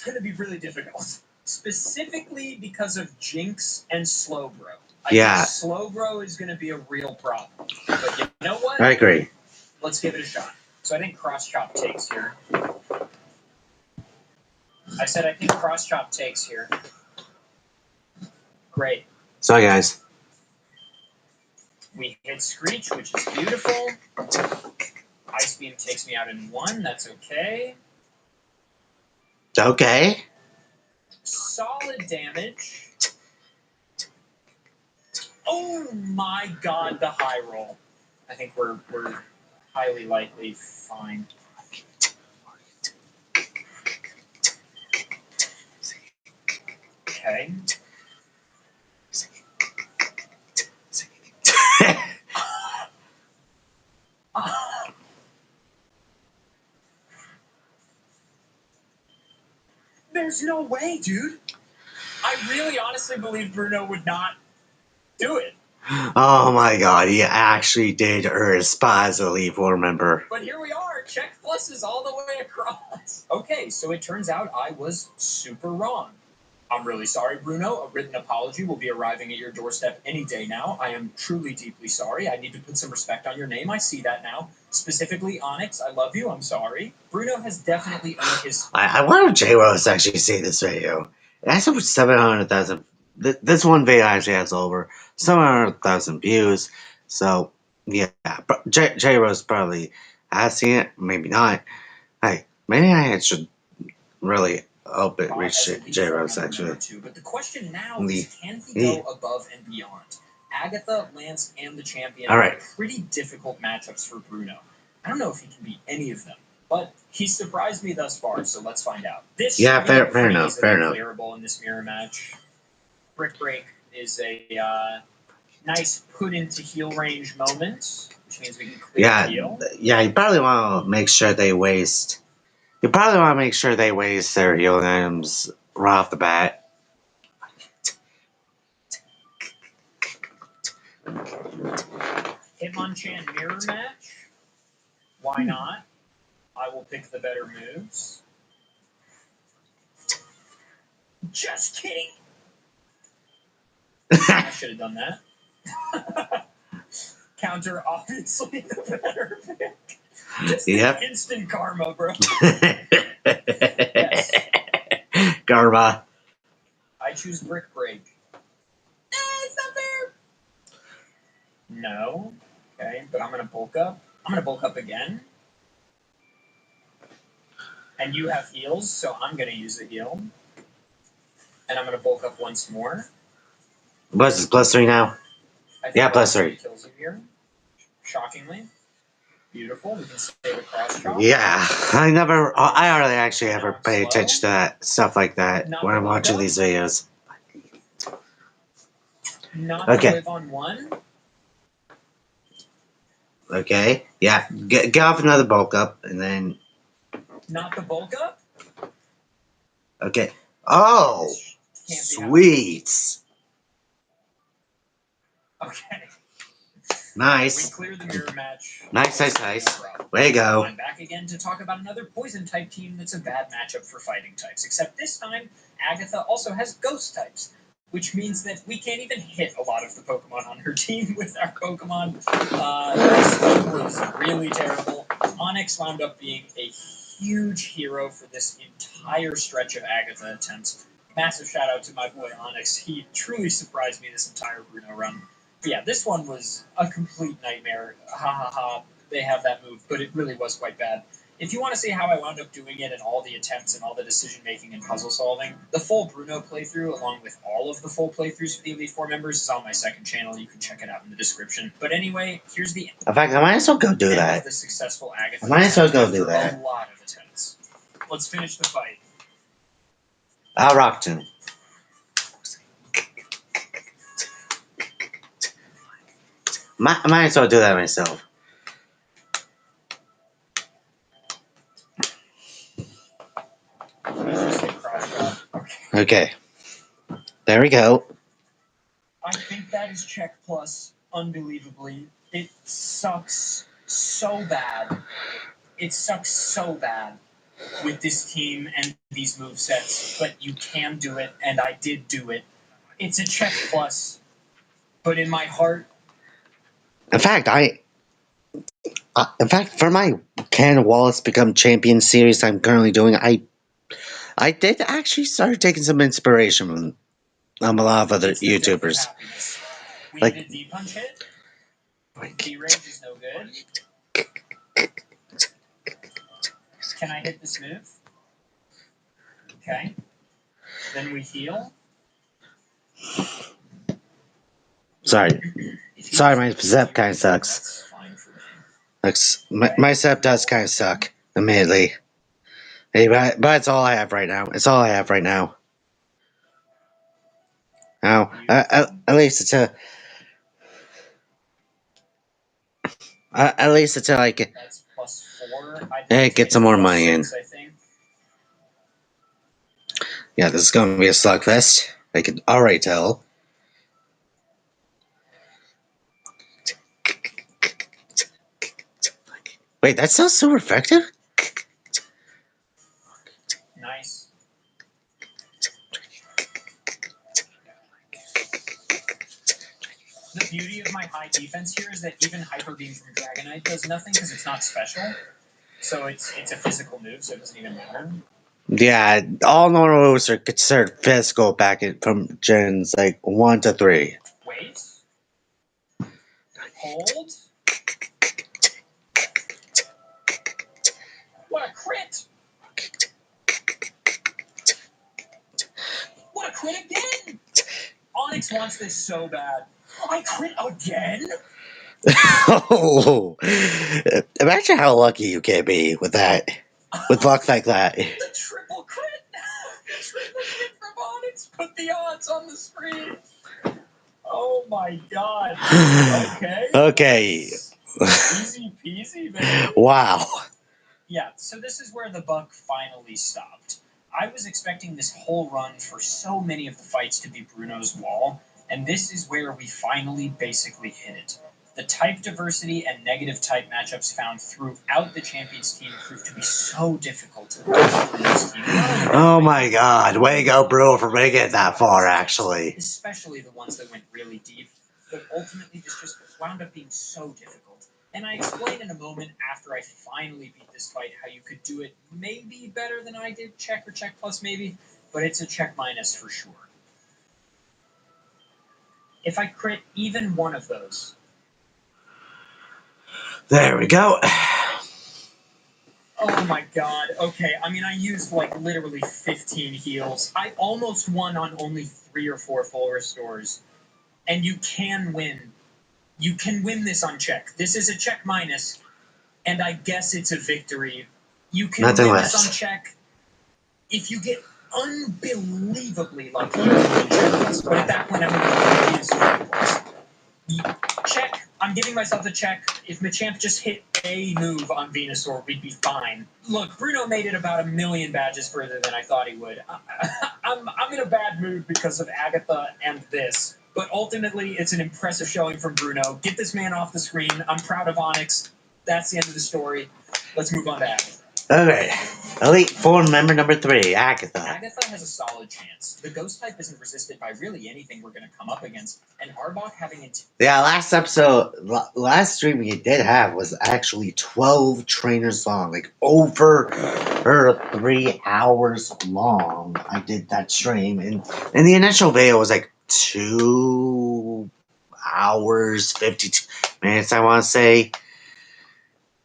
going to be really difficult, specifically because of Jinx and Slowbro. I think Slowbro is going to be a real problem. But you know what? I agree. Let's give it a shot. So I think Cross Chop takes here. I said I think Cross Chop takes here. Great. So guys. We hit Screech, which is beautiful. Ice Beam takes me out in 1. That's okay. Okay. Solid damage. Oh my god, the high roll. I think we're highly likely fine. Okay. There's no way, dude. I really honestly believe Bruno would not do it. Oh my god, he actually did earn spot as a Elite Four member. But here we are, check pluses all the way across. Okay, so it turns out I was super wrong. I'm really sorry, Bruno. A written apology will be arriving at your doorstep any day now. I am truly deeply sorry. I need to put some respect on your name. I see that now. Specifically, Onyx, I love you. I'm sorry. Bruno has definitely earned his... I wonder if J-Rose actually see this video. It has over 700,000... This one video actually has over 700,000 views. So, yeah. J-Rose probably I've seen it, maybe not. Hey, maybe I should really hope it reach J-Rose actually. But the question now is, can he go above and beyond? Agatha, Lance, and the champion are pretty difficult matchups for Bruno. I don't know if he can beat any of them, but he's surprised me thus far, so let's find out. This fair enough. clearable in this mirror match. Brick Break is a nice put into heal range moment, which means we can clear the heal. Yeah, you probably want to make sure they waste. You probably want to make sure they waste their healing items right off the bat. Hitmonchan mirror match. Why not? I will pick the better moves. Just kidding. I should have done that. Counter, obviously the better pick. Just instant karma, bro. Yes. Karma. I choose Brick Break. It's not fair. No. Okay, but I'm gonna bulk up. I'm gonna bulk up again. And you have heals, so I'm gonna use the heal. And I'm gonna bulk up once more. What's this, +3 now? Yeah, +3. Kills you here. Shockingly. Beautiful. We can save a cross chop. Yeah, I hardly actually ever pay attention to that stuff like that when I'm watching these videos. Not live on one. Okay, yeah, get off another bulk up, and then... Not the bulk up? Okay. Oh! Sweet! Okay. Nice. We clear the mirror match. Nice. Way to go. I'm back again to talk about another poison type team that's a bad matchup for fighting types, except this time, Agatha also has ghost types, which means that we can't even hit a lot of the Pokemon on her team with our Pokemon. This team was really terrible. Onix wound up being a huge hero for this entire stretch of Agatha attempts. Massive shout out to my boy Onix. He truly surprised me this entire Bruno run. But yeah, this one was a complete nightmare. Ha ha ha. They have that move, but it really was quite bad. If you want to see how I wound up doing it and all the attempts and all the decision making and puzzle solving, the full Bruno playthrough, along with all of the full playthroughs for the Elite Four members, is on my second channel. You can check it out in the description. But anyway, here's the in fact, I might as well go do that. The successful Agatha. I might as well go do that. A lot of attempts. Let's finish the fight. I'll rock to. Might as well do that myself. Okay. There we go. I think that is check plus, unbelievably. It sucks so bad. It sucks so bad with this team and these movesets, but you can do it, and I did do it. It's a check plus, but in my heart... In fact, for my Ken Wallace Become Champion series I'm currently doing, I did actually start taking some inspiration from a lot of other YouTubers. We need a D-punch hit. D-range is no good. Can I hit this move? Okay. Then we heal. Sorry, my setup kind of sucks. My setup does kind of suck, admittedly. Hey, but it's all I have right now. It's all I have right now. Now, at least until I get some more money in. Yeah, this is going to be a slugfest. I can already tell. Wait, that's still super effective? Nice. The beauty of my high defense here is that even Hyper Beam from Dragonite does nothing because it's not special. So it's a physical move, so it doesn't even matter. Yeah, all normal moves are considered physical from gens like 1 to 3. Wait. Hold. just wants this so bad. I crit again? Oh, imagine how lucky you can be with that, with luck like that. The triple crit! The triple crit from Onyx put the odds on the screen. Oh my god. Okay. Okay. Easy peasy, baby. Wow. Yeah, so this is where the buck finally stopped. I was expecting this whole run for so many of the fights to be Bruno's wall, and this is where we finally basically hit it. The type diversity and negative type matchups found throughout the Champions team proved to be so difficult against Bruno's team. Oh my god. Way to go, Bruno, for making it that far, actually. Especially the ones that went really deep, but ultimately this just wound up being so difficult. And I explain in a moment after I finally beat this fight how you could do it maybe better than I did, check or check plus maybe, but it's a check minus for sure. If I crit even one of those. There we go. Oh my god, okay, I mean I used like literally 15 heals. I almost won on only 3 or 4 full restores. And you can win. You can win this on check. This is a check minus, and I guess it's a victory. You can Nothing win less. this on check if you get unbelievably lucky. But at that point, I'm going to use check. I'm giving myself a check. If Machamp just hit a move on Venusaur, we'd be fine. Look, Bruno made it about 1 million badges further than I thought he would. I'm in a bad mood because of Agatha and this. But ultimately, it's an impressive showing from Bruno. Get this man off the screen. I'm proud of Onyx. That's the end of the story. Let's move on to Agatha. Okay. Elite Four member number 3, Agatha. Agatha has a solid chance. The ghost type isn't resisted by really anything we're going to come up against, and Arbok having it. Yeah, last stream we did have was actually 12 trainers long, like over 3 hours long. I did that stream, and the initial video was like 2 hours 52 minutes. I want to say.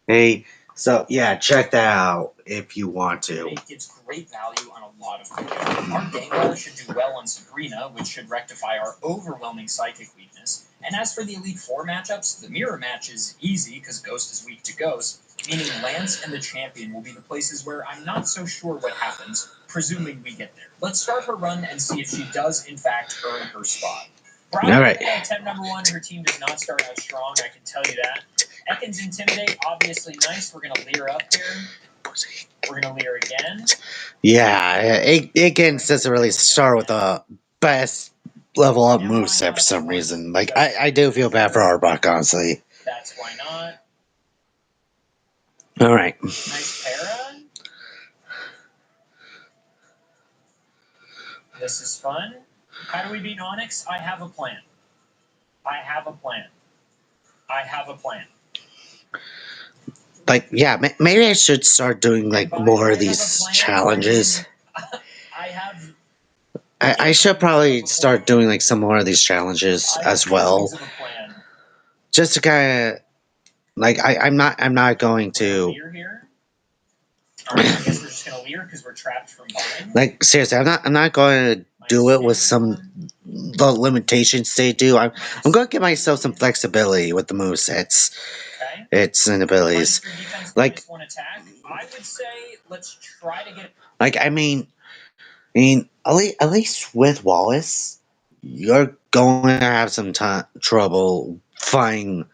Hey, so yeah, check that out if you want to. It gives great value on a lot of people. Our Gengar should do well on Sabrina, which should rectify our overwhelming Psychic weakness. And as for the Elite Four matchups, the Mirror match is easy because Ghost is weak to Ghost, meaning Lance and the Champion will be the places where I'm not so sure what happens, presuming we get there. Let's start her run and see if she does in fact earn her spot. All right. Attempt number 1, her team does not start out strong, I can tell you that. Ekans Intimidate, obviously nice. We're going to leer up here. We're going to leer again. Yeah, Ekans doesn't really start with the best level up moveset for some reason. Like, I do feel bad for Arbok, honestly. That's why not. Alright. Nice para. This is fun. How do we beat Onyx? I have a plan. I have a plan. I have a plan. Like, yeah, maybe I should start doing, like, more of these challenges. I should probably start doing, like, some more of these challenges as well. Just to kind of, like, I'm not going to... I guess we're just gonna leer because we're trapped from behind. Like, seriously, I'm not going to do it with the limitations they do. I'm going to give myself some flexibility with the movesets. Okay. Its abilities. Like, I would say let's try to get. Like, I mean, at least with Wallace, you're going to have some trouble finding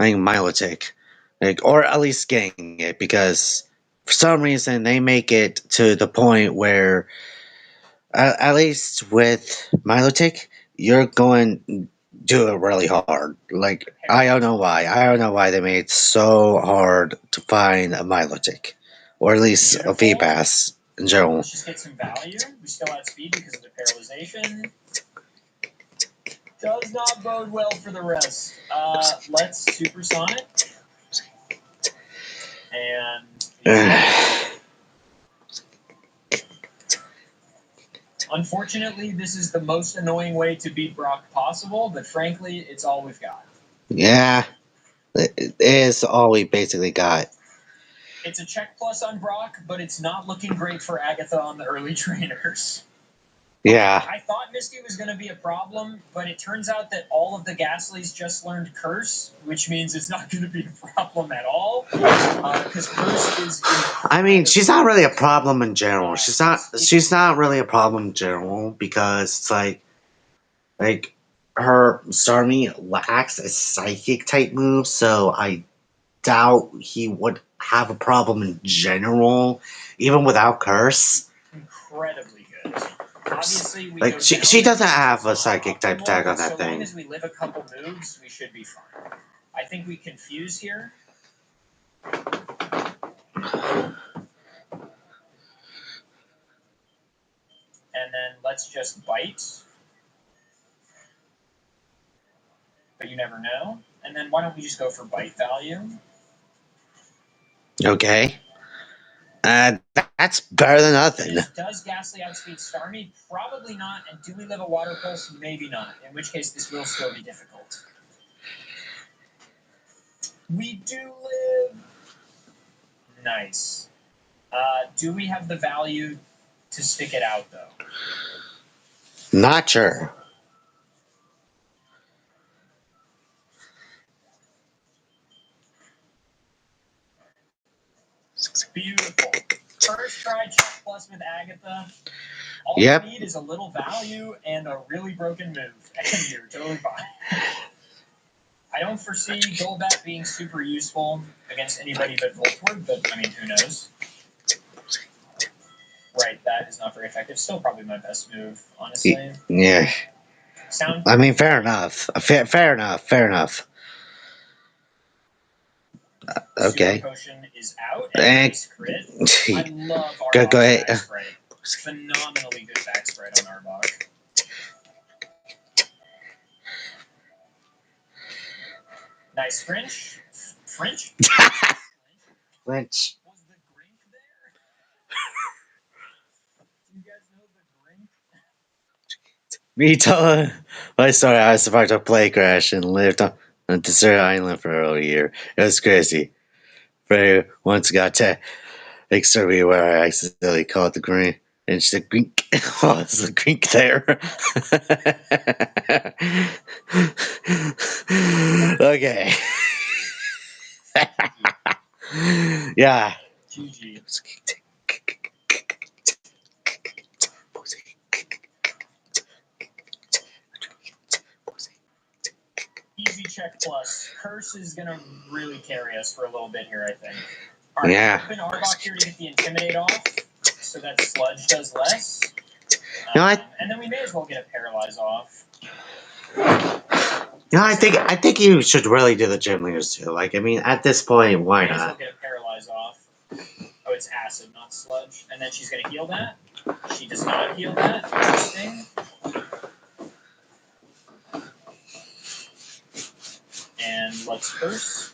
Milotic, like, or at least getting it, because for some reason they make it to the point where, at least with Milotic, you're going to do it really hard. Like, I don't know why. I don't know why they made it so hard to find a Milotic, or at least a V-Pass in general. Let's just get some value. We still have speed because of the paralyzation. Does not bode well for the rest. Let's Supersonic. And unfortunately, this is the most annoying way to beat Brock possible, but frankly, it's all we've got. Yeah, it is all we basically got. It's a check plus on Brock, but it's not looking great for Agatha on the early trainers. Yeah. I thought Misty was going to be a problem, but it turns out that all of the Gaslies just learned Curse, which means it's not going to be a problem at all. Because Curse is. I mean, she's not really a problem in general. She's not really a problem in general because it's like her Starmie lacks a psychic type move, so I doubt he would have a problem in general, even without Curse. Incredibly good. Obviously, we Like go she down doesn't to have a not psychic type attack on optimal, that so thing. long as we live a couple moves, we should be fine. I think we confuse here. And then let's just bite. But you never know. And then why don't we just go for bite value? Okay. That's better than nothing. Does Ghastly outspeed Starmie? Probably not. And do we live a Water Pulse? Maybe not. In which case, this will still be difficult. We do live. Nice. Do we have the value to stick it out, though? Not sure. Beautiful. First try check plus with Agatha. All Yep. you need is a little value and a really broken move, and you're totally fine. I don't foresee Golbat being super useful against anybody but Voltorb, but I mean, who knows? Right, that is not very effective. Still probably my best move, honestly. Yeah. Sound? I mean, fair enough. Fair enough. Okay. Super Potion is out, and nice crit. I love Go Arbok's ahead. back spread. Phenomenally good back spread on Arbok. Nice French. French? Flinch. Was the Grink there? Do you guys know the Grink? Me telling my story, I survived a plane crash and lived on a desert island for a year. It was crazy. But once got to exterminate where I accidentally called the green. And she said, Grink. Oh, it's a Grink there. Okay. Yeah. GG. Easy check plus. Curse is going to really carry us for a little bit here, I think. Alright, Yeah. open Arbok here to get the Intimidate off, so that Sludge does less. No, and then we may as well get a Paralyze off. No, I think you should really do the gym leaders too. Like, I mean, at this point, why May as well not? get a Paralyze off. Oh, it's Acid, not Sludge. And then she's going to heal that. She does not heal that. Interesting. And let's Curse.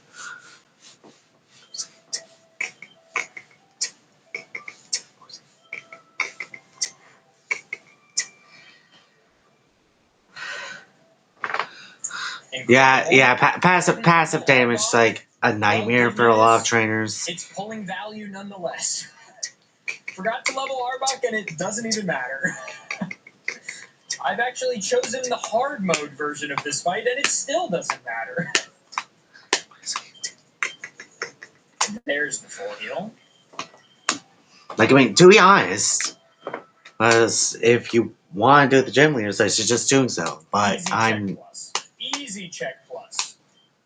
Yeah. Passive damage is like a nightmare for a lot of trainers. It's pulling value nonetheless. Forgot to level Arbok and it doesn't even matter. I've actually chosen the hard mode version of this fight and it still doesn't matter. There's the full heal. Like, I mean, to be honest, because if you want to do the gym leaders, I should just do so. But Easy check plus.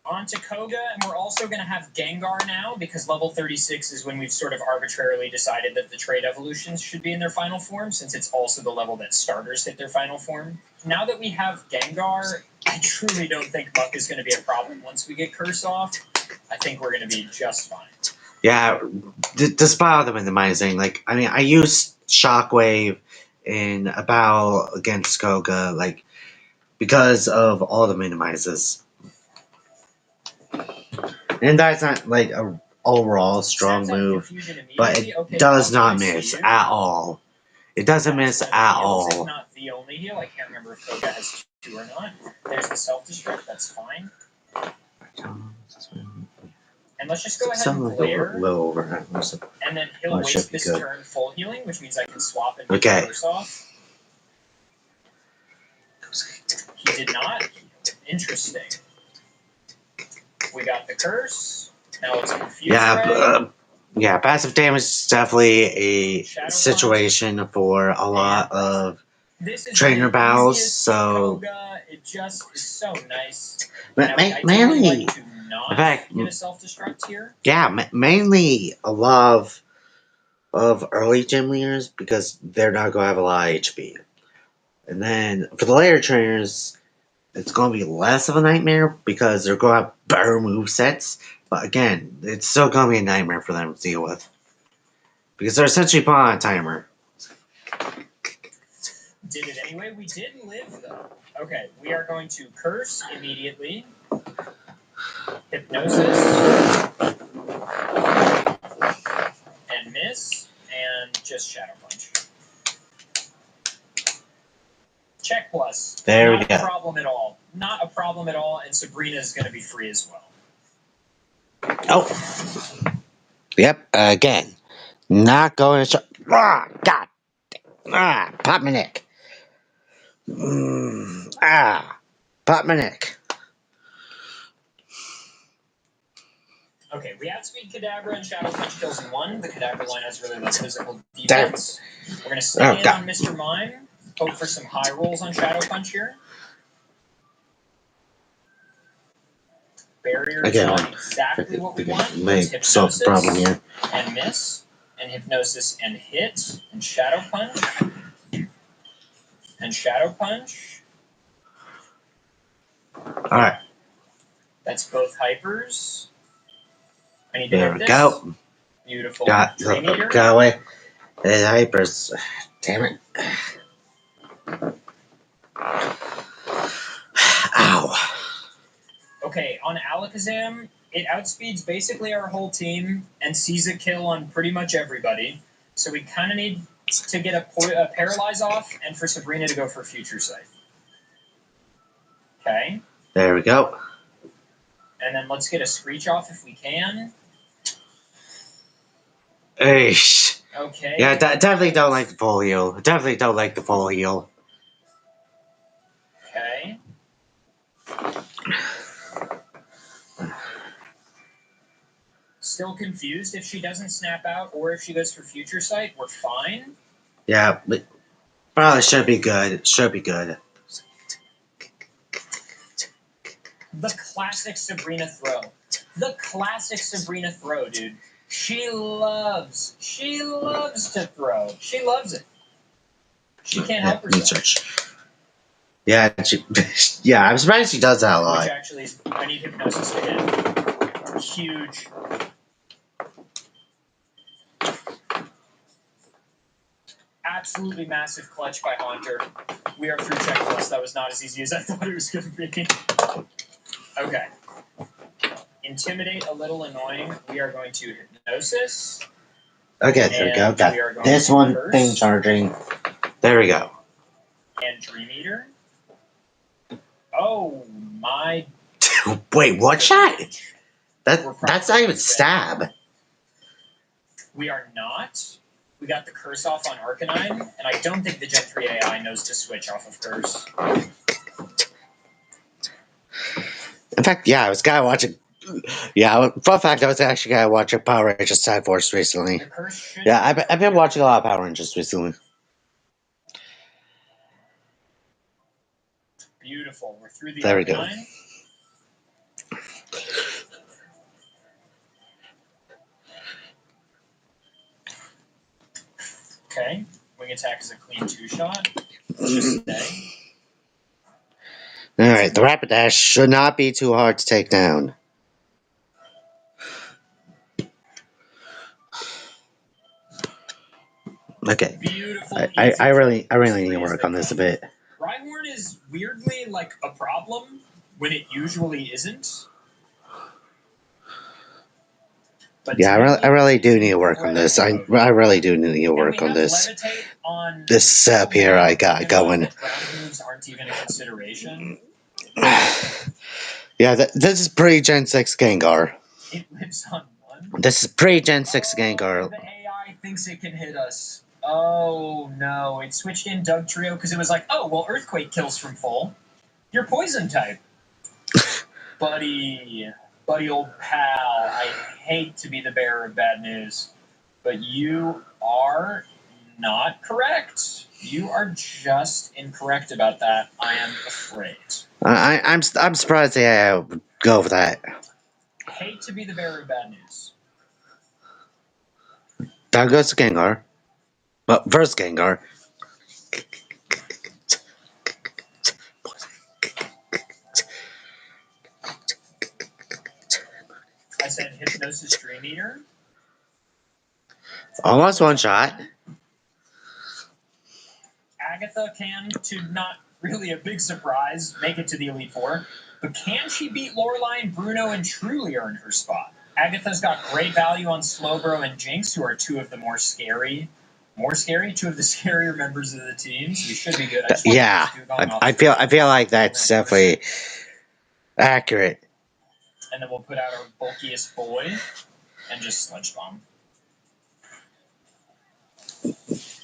On to Koga, and we're also going to have Gengar now, because level 36 is when we've sort of arbitrarily decided that the trait evolutions should be in their final form, since it's also the level that starters hit their final form. Now that we have Gengar, I truly don't think Muck is going to be a problem once we get Curse off. I think we're going to be just fine. Yeah, despite all the minimizing, like, I mean, I used Shockwave in a battle against Koga, like, because of all the minimizes. And that's not, like, a overall strong move, but it does not miss at all. It doesn't miss at all. It's not the only heal. I can't remember if Koga has 2 or not. There's the self-destruct. That's fine. And let's just go ahead and glare. And then he'll waste this turn full healing, which means I can swap and get the Curse off. He did not. Interesting. We got the curse. Now it's confused. Yeah, passive damage is definitely a Shadow situation for a lot of This is trainer the battles. easiest So Koga. It just is so nice. ma- Now, ma- I mainly, like to not in fact, get a self-destruct here. yeah, mainly a lot of early gym leaders because they're not going to have a lot of HP. And then for the later trainers, it's going to be less of a nightmare because they're going to have better move sets. But again, it's still going to be a nightmare for them to deal with because they're essentially put on a timer. Did it anyway. We did live though. Okay, we are going to curse immediately. Hypnosis. And miss. And just Shadow Punch. Check plus. There we Not go. a problem at all. Not a problem at all. And Sabrina is going to be free as well. Oh. Yep, again. Not going to... God. Pop my neck. Pop my neck. Okay, we outspeed Kadabra and Shadow Punch kills in one. The Kadabra line has really low physical defense. We're going to stay in on Mr. Mime. Hope for some high rolls on Shadow Punch here. Barrier is not exactly what we want. Let's Hypnosis problem here. And miss. And Hypnosis and hit. And Shadow Punch. And Shadow Punch. Alright. That's both hypers. I need to There hit we this. go. Beautiful. Go away. The hypers. Damn it. Ow. Okay, on Alakazam, it outspeeds basically our whole team and sees a kill on pretty much everybody. So we kind of need to get a Paralyze off and for Sabrina to go for Future Sight. Okay. There we go. And then let's get a Screech off if we can. Eesh. Okay. Yeah, definitely don't like the full heal. Definitely don't like the full heal. Okay. Still confused if she doesn't snap out or if she goes for Future Sight. We're fine. Yeah, but probably should be good. Should be good. The classic Sabrina throw. The classic Sabrina throw, dude. She loves to throw. She loves it. She can't help herself. Yeah, yeah, I'm surprised she does that a lot. Which actually is, I need Hypnosis to hit. Huge. Absolutely massive clutch by Haunter. We are through checklist. That was not as easy as I thought it was going to be. Okay. Intimidate, a little annoying. We are going to Hypnosis. Okay, there we go. Got this one thing charging. There we go. And Dream Eater. Oh my. Wait, what shot? That's not even stab. We are not. We got the curse off on Arcanine, and I don't think the Gen 3 AI knows to switch off of curse. In fact, yeah, I was kind of watching. Yeah, fun fact, I was actually kind of watching Power Rangers Side Force recently. Yeah, I've been watching a lot of Power Rangers recently. Beautiful. We're through the There we go. Okay. Wing attack is a clean 2-shot. Just stay. Alright, the Rapidash should not be too hard to take down. Okay. Beautiful. I really need to work on this a bit. Rhyhorn is weirdly like a problem when it usually isn't. But yeah, I really do need to work on this. I really do need to work on this. This setup here I got going. Ground moves aren't even a consideration. Yeah, this is pre-Gen 6 Gengar. It lives on one. This is pre-Gen 6 Gengar. The AI thinks it can hit us. Oh, no. It switched in Dugtrio because it was like, oh, well, Earthquake kills from full. You're poison type. Buddy, old pal, I hate to be the bearer of bad news, but you are not correct. You are just incorrect about that, I am afraid. I'm surprised they would go for that. Hate to be the bearer of bad news. Down goes to Gengar. Well, first Gengar. I said Hypnosis Dream Eater. Almost one shot. Agatha can, to not really a big surprise, make it to the Elite Four. But can she beat Lorelei and Bruno and truly earn her spot? Agatha's got great value on Slowbro and Jinx, who are two of the two of the scarier members of the team. So we should be good. Yeah, I feel like that's definitely accurate. And then we'll put out our bulkiest boy and just Sludge Bomb.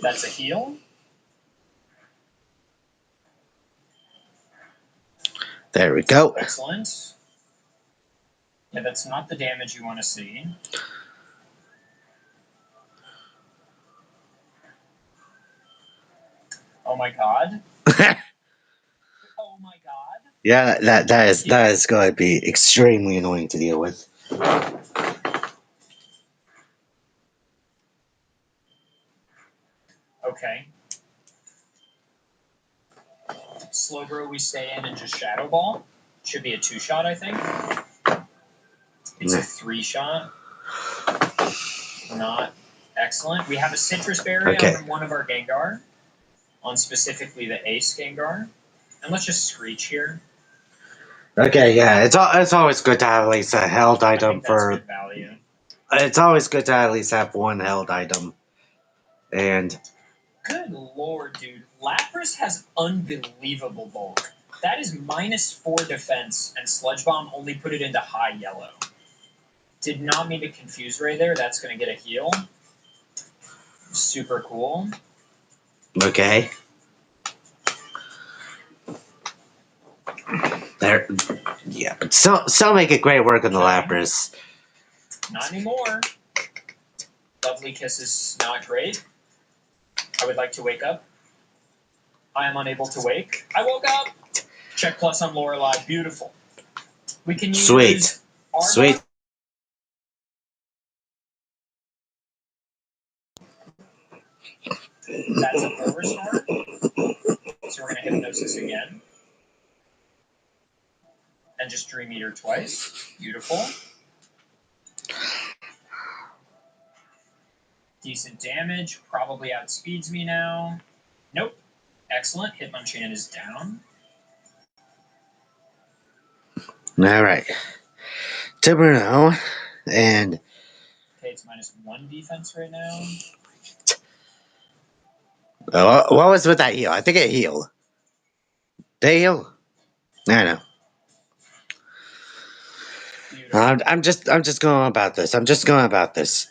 That's a heal. There we go. Excellent. Yeah, that's not the damage you want to see. Oh my god. Oh my god. Yeah, that is going to be extremely annoying to deal with. Okay. Slowbro, we stay in and just Shadow Ball. Should be a 2-shot, I think. It's a 3-shot. Not excellent. We have a Citrus Berry on one of our Gengar. On specifically the Ace Gengar. And let's just Screech here. Okay, yeah, it's always good to have at least a held item for. Good value. It's always good to at least have one held item. And. Good lord, dude. Lapras has unbelievable bulk. That is -4 defense, and Sludge Bomb only put it into high yellow. Did not mean to confuse Ray there. That's going to get a heal. Super cool. Okay. There. Yeah, but still make it great work on the Lapras. Not anymore. Lovely Kiss is not great. I would like to wake up. I am unable to wake. I woke up. Check plus on Lorelei. Beautiful. We can use Sweet. Sweet. That's a full restore. So we're going to Hypnosis again. And just Dream Eater twice. Beautiful. Decent damage. Probably outspeeds me now. Nope. Excellent. Hitmonchan is down. Alright. To Bruno. And. Okay, it's -1 defense right now. What was with that heal? I think it healed. Did it heal? I don't know. I'm just going about this. I'm just going about this.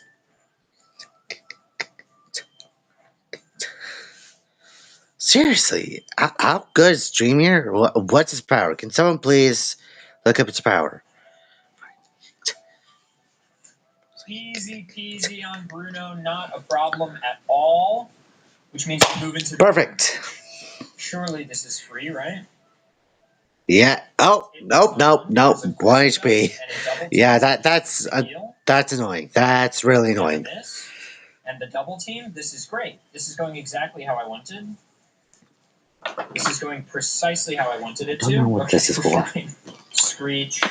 Seriously, how good is Dreamier? What's his power? Can someone please look up its power? Easy peasy on Bruno, not a problem at all. Which means we move into perfect. Surely this is free, right? Yeah. Oh, nope. 1 HP. Yeah, that's annoying. That's really annoying. And the double team, this is great. This is going exactly how I wanted. This is going precisely how I wanted it to. I don't know what this is for. Screech.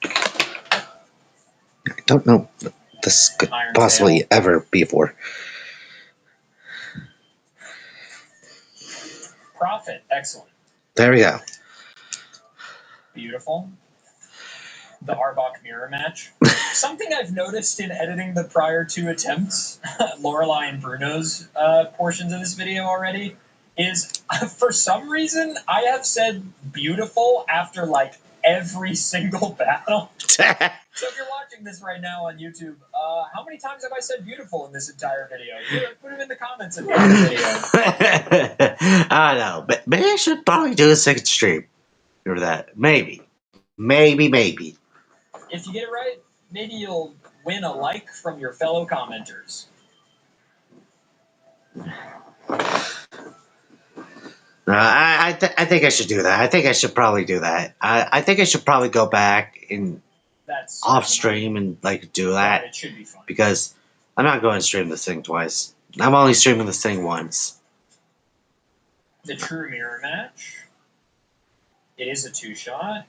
I don't know what this could possibly ever be for. Profit. Excellent. There we go. Beautiful. The Arbok mirror match. Something I've noticed in editing the prior 2 attempts, Lorelei and Bruno's portions of this video already, is for some reason I have said beautiful after like every single battle. So if you're watching this right now on YouTube, how many times have I said beautiful in this entire video? Put it in the comments. comments at the end of the video. I don't know, but maybe I should probably do a second stream for that. Maybe. If you get it right, maybe you'll win a like from your fellow commenters. I think I should do that. I think I should probably do that. I think I should probably go back and That's off stream and like do that it should be fun. because I'm not going to stream this thing twice. I'm only streaming this thing once. The true mirror match. It is a 2-shot.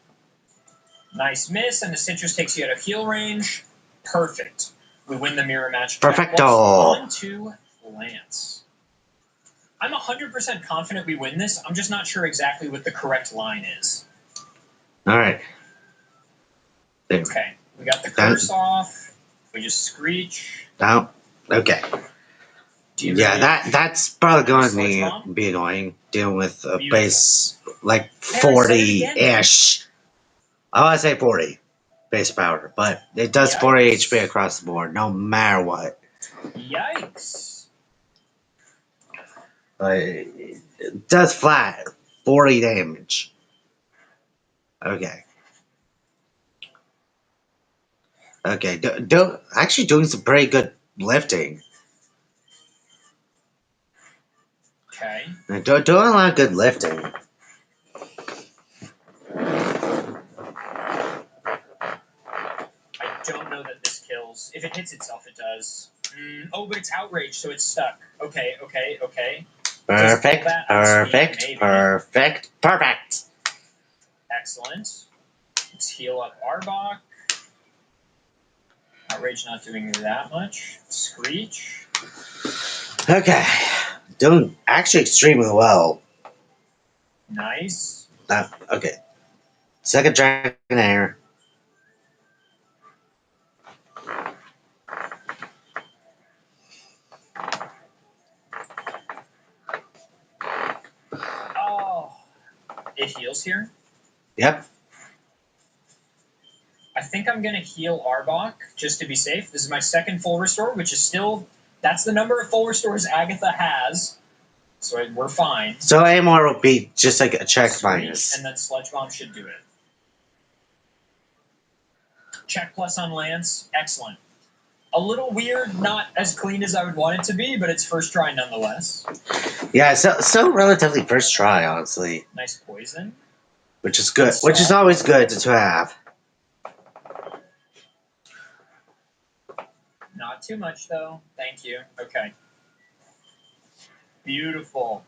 Nice miss, and the citrus takes you out of heal range. Perfect. We win the mirror match. Perfecto. On to Lance. I'm 100% confident we win this. I'm just not sure exactly what the correct line is. All right. There. Okay, we got the curse off. We just screech. No. Okay. Yeah, that's probably going to be annoying. Dealing with a base like 40-ish. I want to say 40 base power, but it does 40 HP across the board, no matter what. Yikes. It does flat 40 damage. Okay. Okay, actually doing some pretty good lifting. Okay. Doing a lot of good lifting. I don't know that this kills. If it hits itself, it does. Oh, but it's outrage, so it's stuck. Okay. Perfect. Excellent. Let's heal up Arbok. Outrage not doing that much. Screech. Okay. Doing actually extremely well. Nice. Okay. Second Dragonair. Oh. It heals here? Yep. I think I'm going to heal Arbok just to be safe. This is my second full restore, which is still... That's the number of full restores Agatha has. So we're fine. So AMR will be just like a check minus. And then Sludge Bomb should do it. Check plus on Lance. Excellent. A little weird, not as clean as I would want it to be, but it's first try nonetheless. Yeah, so relatively first try, honestly. Nice poison. Which is good. Which is always good to have. Not too much, though. Thank you. Okay. Beautiful.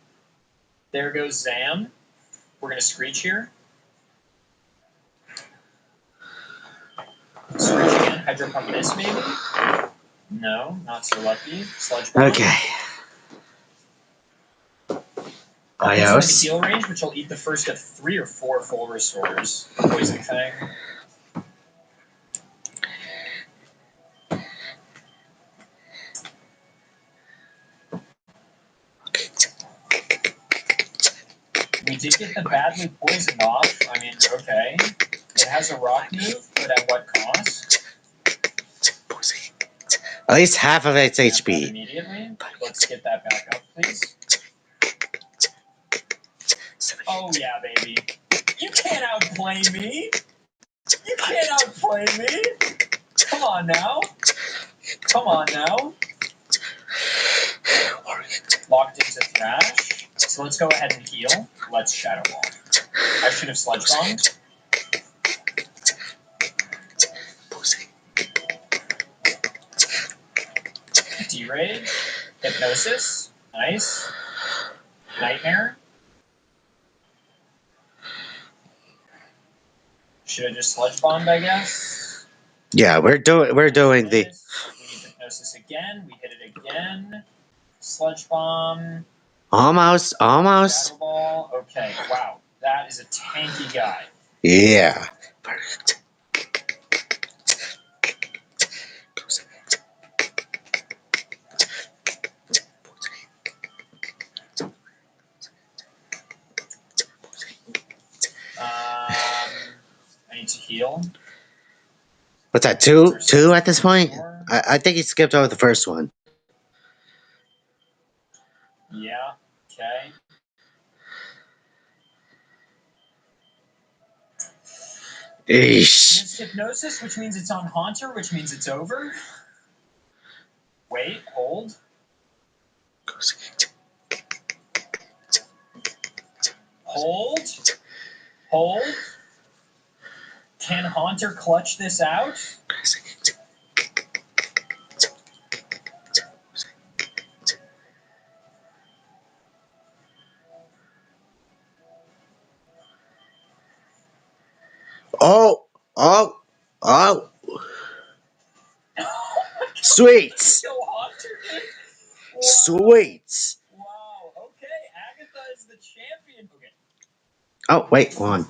There goes Zam. We're going to Screech here. Screech again. Hydro Pump miss, maybe? No, not so lucky. Sludge Bomb. Okay. Ios. Heal range, which will eat the first of 3 or 4 full restores. Poison Fang. We did get the badly poisoned off. I mean, okay. It has a rock move, but at what cost? At least half of its HP. Immediately. Let's get that back up, please. Oh yeah, baby. You can't outplay me. You can't outplay me. Come on now. Come on now. Locked into Thrash. So let's go ahead and heal. Let's Shadow Ball. I should have Sludge Bombed. D-Rage. Hypnosis. Nice. Nightmare. Should have just Sludge Bombed, I guess. Yeah, we're doing the. We need Hypnosis again. We hit it again. Sludge Bomb. Almost. Shadow Ball. Okay, wow. That is a tanky guy. Yeah. I need to heal. What's that? Two at this point? I think he skipped over the first one. Yeah. Okay. Eesh. Missed hypnosis, which means it's on Haunter, which means it's over. Wait, hold. Hold. Hold. Can Haunter clutch this out? Oh, oh, oh. Sweets. Kill Haunter did? Wow. Sweets. Wow. Okay, Agatha is the champion. Okay. Oh, wait, hold on.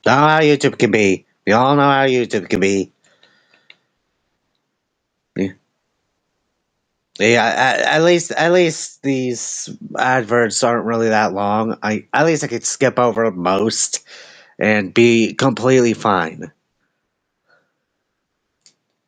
Know how YouTube can be. We all know how YouTube can be. Yeah. Yeah, at least these adverts aren't really that long. At least I could skip over most and be completely fine.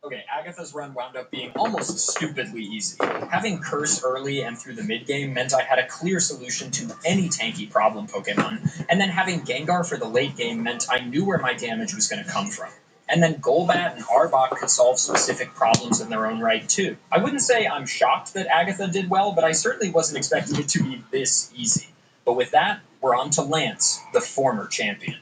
Okay, Agatha's run wound up being almost stupidly easy. Having Curse early and through the mid-game meant I had a clear solution to any tanky problem Pokemon, and then having Gengar for the late game meant I knew where my damage was going to come from. And then Golbat and Arbok could solve specific problems in their own right, too. I wouldn't say I'm shocked that Agatha did well, but I certainly wasn't expecting it to be this easy. But with that, we're on to Lance, the former champion.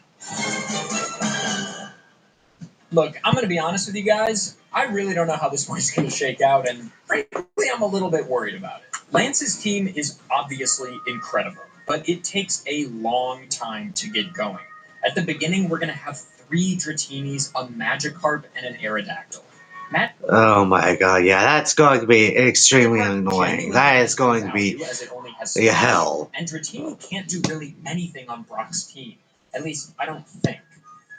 Look, I'm going to be honest with you guys. I really don't know how this one's going to shake out, and frankly, I'm a little bit worried about it. Lance's team is obviously incredible, but it takes a long time to get going. At the beginning, we're going to have 3 Dratinis, a Magikarp, and an Aerodactyl. Matt. Oh my god, yeah, that's going to be extremely annoying. That is going to be hell. And Dratini can't do really anything on Brock's team. At least, I don't think.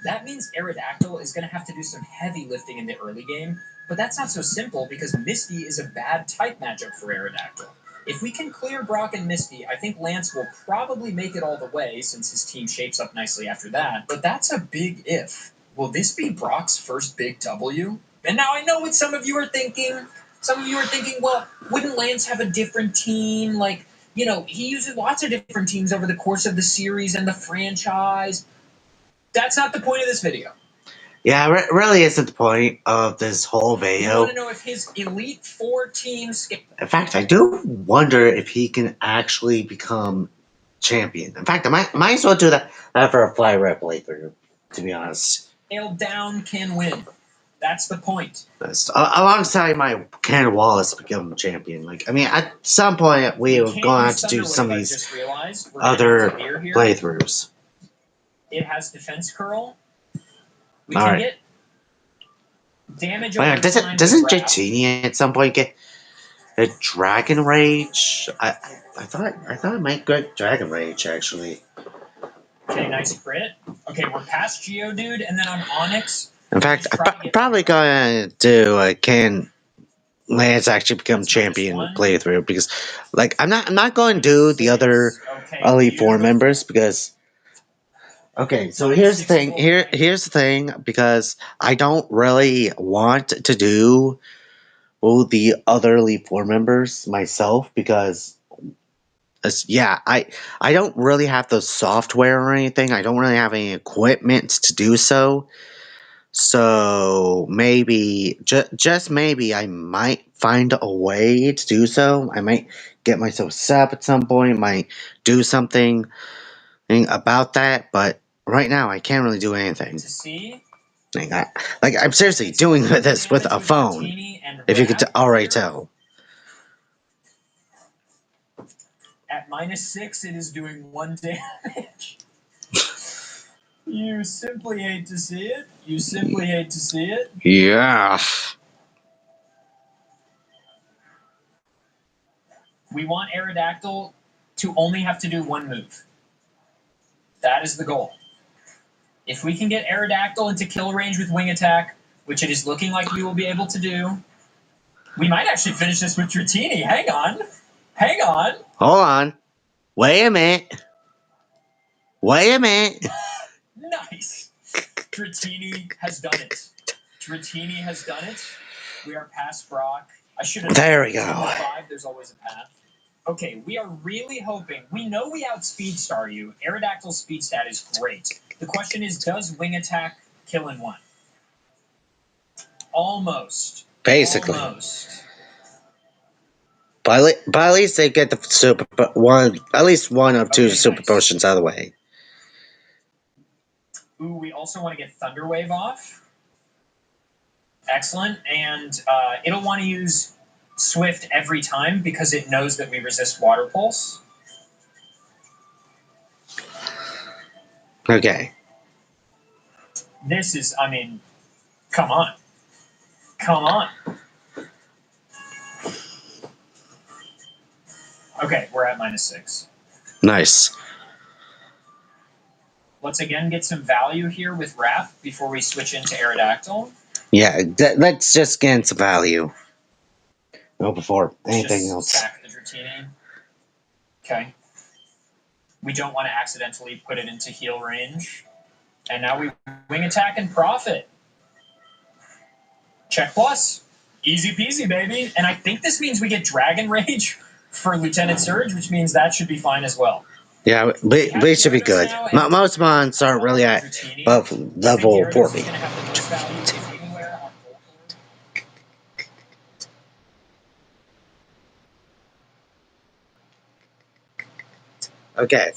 That means Aerodactyl is going to have to do some heavy lifting in the early game, but that's not so simple because Misty is a bad type matchup for Aerodactyl. If we can clear Brock and Misty, I think Lance will probably make it all the way since his team shapes up nicely after that, but that's a big if. Will this be Brock's first big W? And now I know what some of you are thinking. Some of you are thinking, well, wouldn't Lance have a different team? Like, he uses lots of different teams over the course of the series and the franchise. That's not the point of this video. Yeah, really isn't the point of this whole video. We want to know if his Elite Four teams... In fact, I do wonder if he can actually become champion. In fact, I might as well do that for a fly rep playthrough, to be honest. Nailed down can win. That's the point. Alongside my Ken Wallace become champion. Like, I mean, at some point we were going to have to do some of these other playthroughs. It has defense curl. We can get damage over time. Doesn't Dratini at some point get a Dragon Rage? I thought it might get Dragon Rage actually. Okay, nice crit. Okay, we're past Geodude, and then on Onix. In fact, I'm probably gonna do can Lance actually become champion playthrough because, like, I'm not going to do the other Elite Four members because. Okay, so here's the thing. Here's the thing because I don't really want to do the other Elite Four members myself because I don't really have the software or anything. I don't really have any equipment to do so. So maybe just maybe I might find a way to do so. I might get myself set up at some point. Might do something about that, but. Right now, I can't really do anything. To see? I'm seriously doing this with a phone. If you could already tell. At -6, it is doing 1 damage. You simply hate to see it. You simply hate to see it. Yeah. We want Aerodactyl to only have to do 1 move. That is the goal. If we can get Aerodactyl into kill range with Wing Attack, which it is looking like we will be able to do, we might actually finish this with Dratini. Hang on. Hang on. Hold on. Wait a minute. Wait a minute. Nice. Dratini has done it. Dratini has done it. We are past Brock. I should have. There we go. Number 5, there's always a path. Okay, we are really hoping. We know we outspeed star you. Aerodactyl's speed stat is great. The question is, does wing attack kill in one? Almost. Basically. Almost. But at least they get the at least one of two Okay, super nice. potions out of the way. Ooh, we also want to get Thunder Wave off. Excellent. And it'll want to use Swift every time because it knows that we resist Water Pulse. Okay. This is, I mean, come on. Come on. Okay, we're at -6. Nice. Let's again get some value here with Wrap before we switch into Aerodactyl. Yeah, let's just get some value. No, before anything Just else. sack the Dratini. Okay. We don't want to accidentally put it into heal range. And now we wing attack and profit. Check plus. Easy peasy, baby. And I think this means we get Dragon Rage for Lieutenant Surge, which means that should be fine as well. Yeah, but it should be good. Most mons aren't really at above level 40. Okay.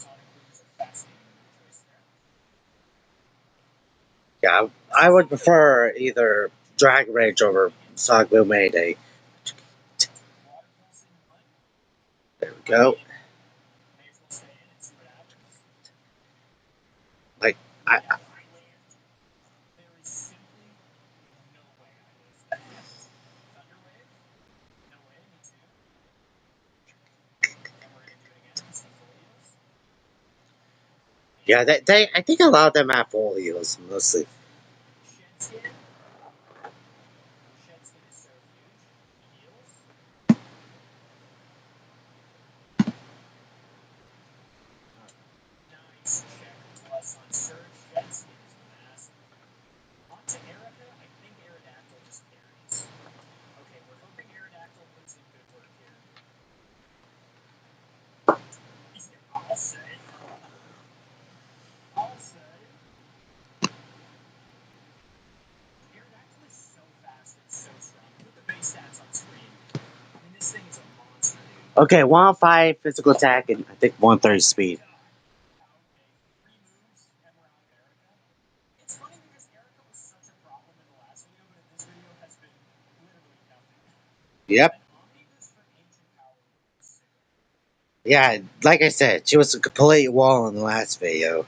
Yeah, I would prefer either Dragon Rage over Sonic Boom Mayday. There we go. Like, I yeah, I think a lot of them have folios mostly. Okay, 105 physical attack and I think 130 speed. Yep. Yeah, like I said, she was a complete wall in the last video.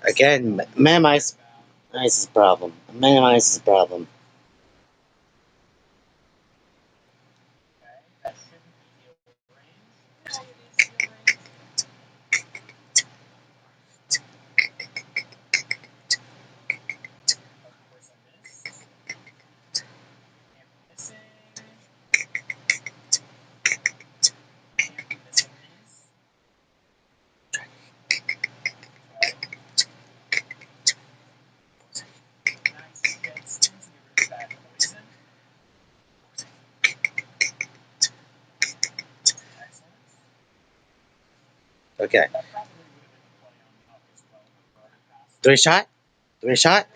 Again, minimize is the problem. Minimize is the problem. Okay. 3 shot? 3 shot?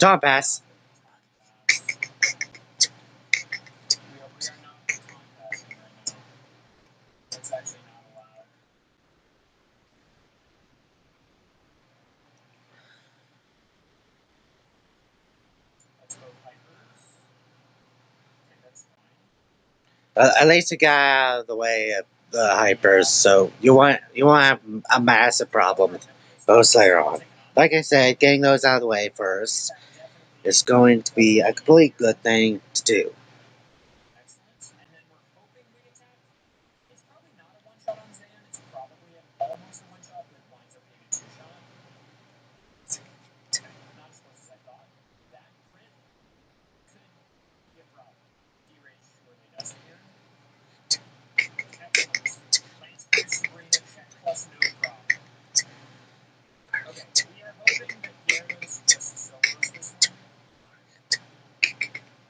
John pass. At least it got out of the way the hypers, so you want to have a massive problem with those later on. Like I said, getting those out of the way first is going to be a completely good thing to do. Excellent. And then we're hoping we attack. It's probably not a one shot on Zan. It's probably almost a one shot, but it winds up being a two shot. Okay, not as close as I thought. That crit could be a problem. D-Rage surely doesn't here. Excellent. Lance Pierce, Sabrina, check plus no problem. Okay, we are hoping that Gyarados just solos this one.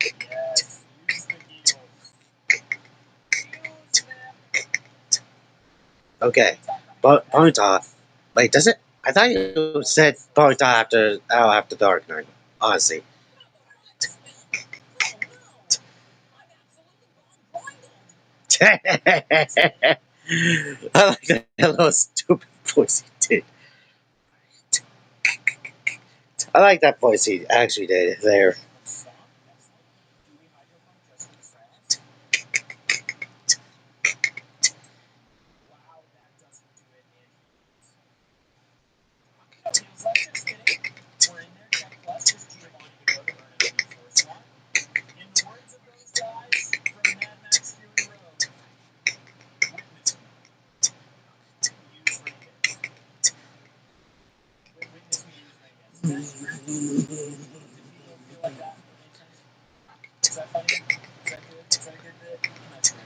Yes, use the heals. Use them. Okay, Ponyta. Wait, does it? I thought you said Ponyta after Dark Knight. Honestly. I like that little stupid voice he did. I like that voice he actually did there.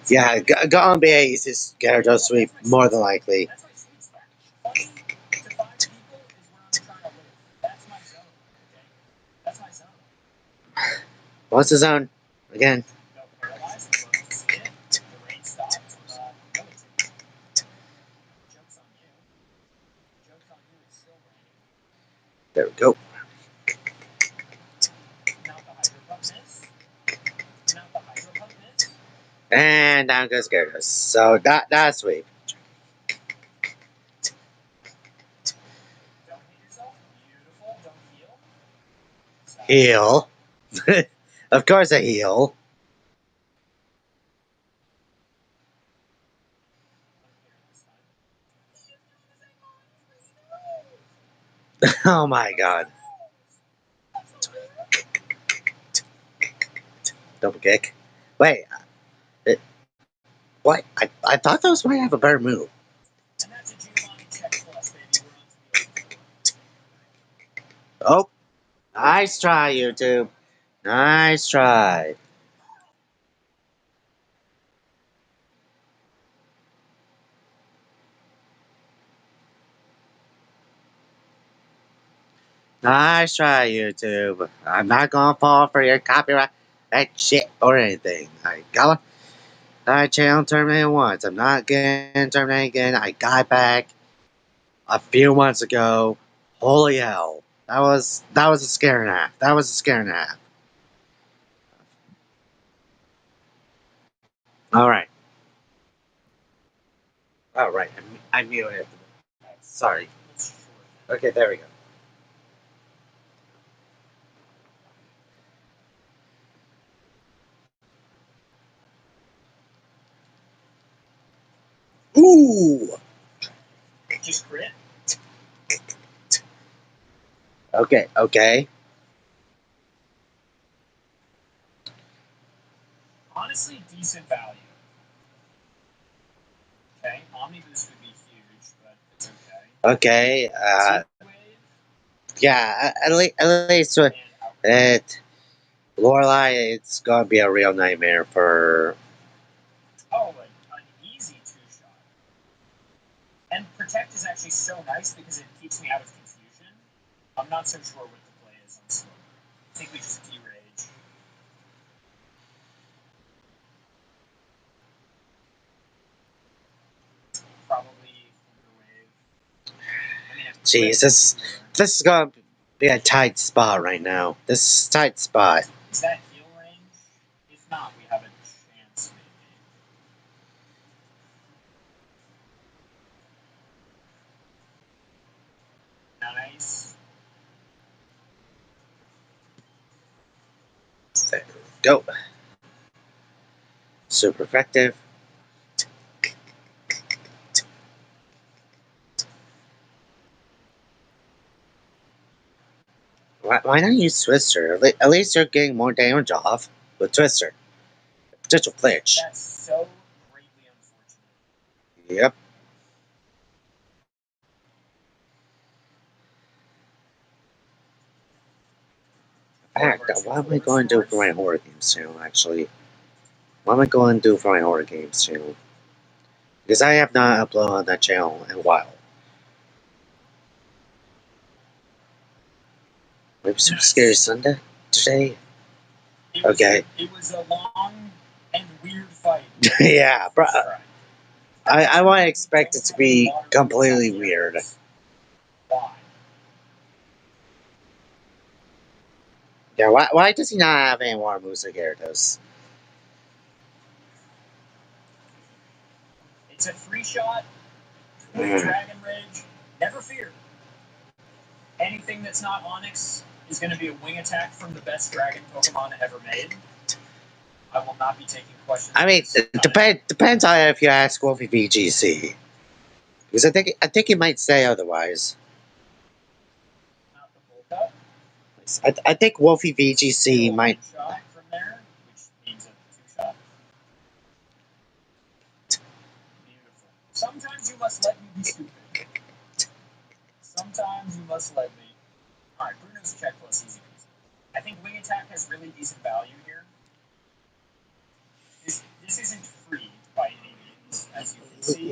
Yeah, gonna be aces, Gyarados sweep, more than likely. What's the zone? Again. There we go. And down goes Gyarados. So that's sweep. Heal. Of course a heal. Oh my god. Double kick. Wait. What? I thought those might have a better move. Oh. Nice try, YouTube. Nice try. Nice try, YouTube. I'm not gonna fall for your copyright shit or anything. I channel terminated once. I'm not getting terminated again. I got back a few months ago. Holy hell. That was a scare and a half. That was a scare and a half. Alright. Alright. I'm muted. Sorry. Okay, there we go. Ooh! Just crit. Okay, okay. Honestly, decent value. Okay, Omni Boost would be huge, but it's okay. Okay, yeah, at least it, Lorelai, it's gonna be a real nightmare for. Oh, an easy two shot. And Protect is actually so nice because it keeps me out of confusion. I'm not so sure what the play is on Slower. I think we just D-Rage. Probably Wave. I mean, Jeez, this is gonna be a tight spot right now. This is a tight spot. Is that heal range? If not, we have a chance, maybe. Nice. There we go. Super effective. Why not use Twister? At least you're getting more damage off with Twister. Potential glitch. That's so greatly unfortunate. Yep. What am I going to do for my horror games channel, actually? What am I going to do for my horror games channel? Because I have not uploaded on that channel in a while. Maybe some Scary Sunday today? Okay. It was a long and weird fight. Yeah, bro. I want to expect it to be completely weird. Why? Yeah, why does he not have any more moves like Gyarados? It's a 3-shot with Dragon Rage. Never fear. Anything that's not Onix is going to be a wing attack from the best dragon Pokemon ever made. I will not be taking questions. I mean, it depends on if you ask Wolfie VGC. Because I think he might say otherwise. Not the bull cut. I think Wolfie VGC might. Shot from there, which means a 2-shot. Beautiful. Sometimes you must let me be stupid. Sometimes you must let me. Alright, Bruno's check plus easy peasy. I think wing attack has really decent value here. This isn't free by any means, as you can see.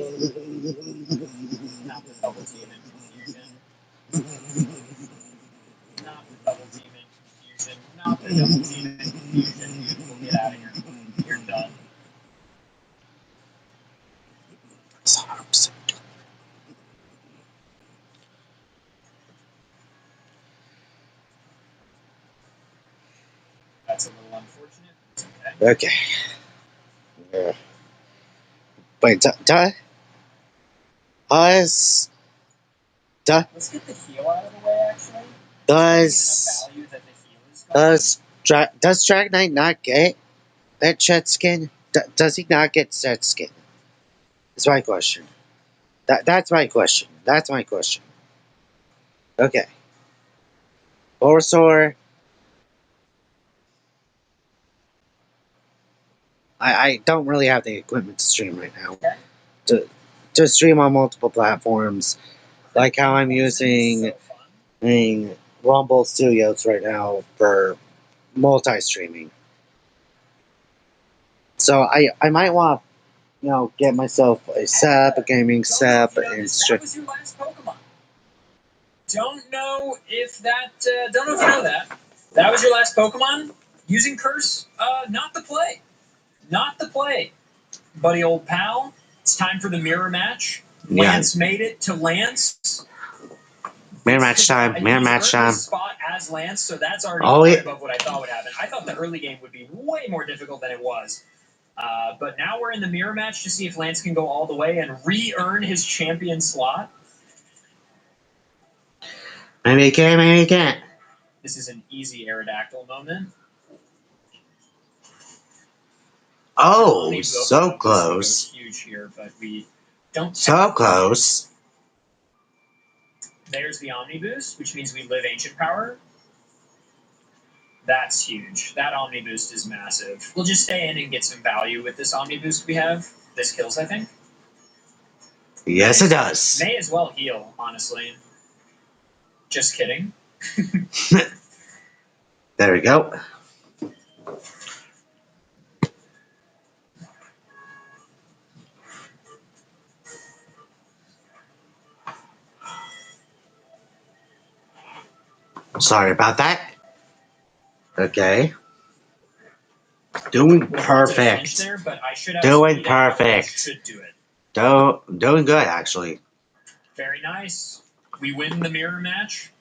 Not the double team and confusion. Not the double team and confusion. Not the double team and confusion. Beautiful, get out of here. You're done. That's a little unfortunate, but it's okay. Okay. Yeah. Wait, Let's get the heal out of the way, actually. does Value that the heal is gone. does Dragonite not get that Chet skin? Does he not get Chet skin? That's my question. That's my question. That's my question. Okay. Bulbasaur. I don't really have the equipment to stream right now. Okay. To stream on multiple platforms, like how I'm using Rumble Studios right now for multi-streaming. So I might want to get myself a setup, a gaming setup, and That was your last Pokemon. Don't know if you know that. That was your last Pokemon? Using Curse? Not the play. Not the play. Buddy old pal, it's time for the mirror match. Lance made it to Lance. Mirror match time. Mirror match time. Spot as Lance, so that's already above what I thought would happen. I thought the early game would be way more difficult than it was. But now we're in the mirror match to see if Lance can go all the way and re-earn his champion slot. Maybe he can, maybe he can't. This is an easy Aerodactyl moment. Oh, so close. Huge here, but we don't. So close. There's the Omni Boost, which means we live Ancient Power. That's huge. That Omni Boost is massive. We'll just stay in and get some value with this Omni Boost we have. This kills, I think. Yes, it does. May as well heal, honestly. Just kidding. There we go. Sorry about that. Okay. Doing perfect. There, but I should have doing perfect. Should do it. Doing good, actually. Very nice. We win the mirror match.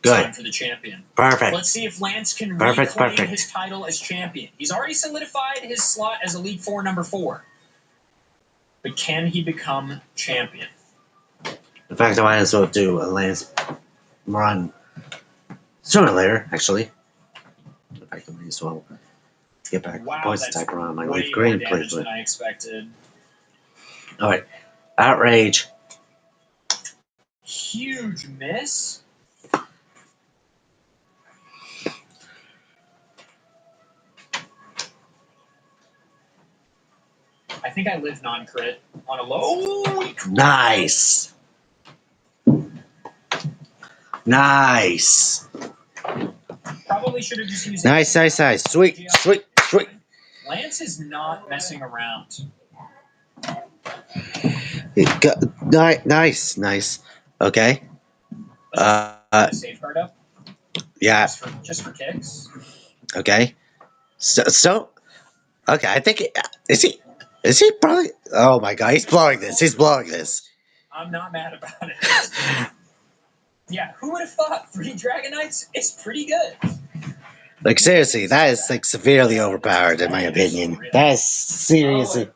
Good. Time for the champion. Perfect. Let's see if Lance can reclaim his title as champion. He's already solidified his slot as Elite Four number 4. But can he become champion? In fact, I might as well do a Lance run sooner or later, actually. In fact, I might as well get back to poison type around my Leaf Green damage than I expected. Alright. Outrage. Huge miss. think I live non-crit on a low. Nice. Nice. Probably should have just used. Nice. Sweet. Lance is not messing around. Nice. Okay. Safeguard up. Yeah. Just for kicks. Okay. So. Okay. I think. Is he probably? Oh my God! He's blowing this. I'm not mad about it. Yeah. Who would have thought 3 Dragon Knights is pretty good? Like seriously, that is like severely overpowered in my opinion. That is seriously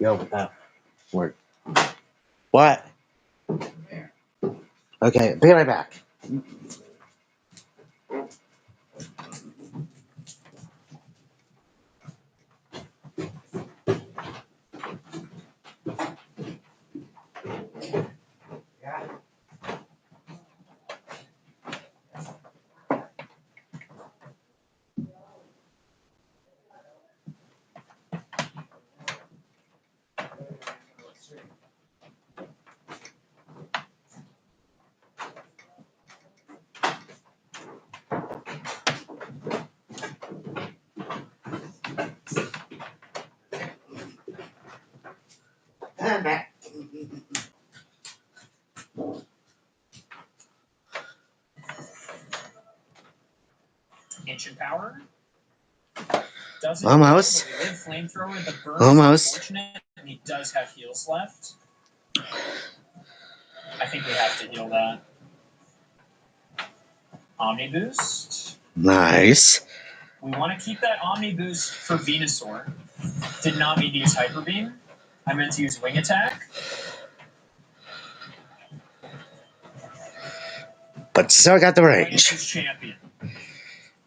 overpowered. What? Okay, be right back. I'm back. Ancient power. Doesn't Almost. live flamethrower. The burn Almost. is unfortunate, and he does have heals left. I think we have to heal that. Omni boost. Nice. We want to keep that Omni boost for Venusaur. Did not mean to use Hyper Beam. I meant to use Wing Attack. But still got the range. Lance is champion.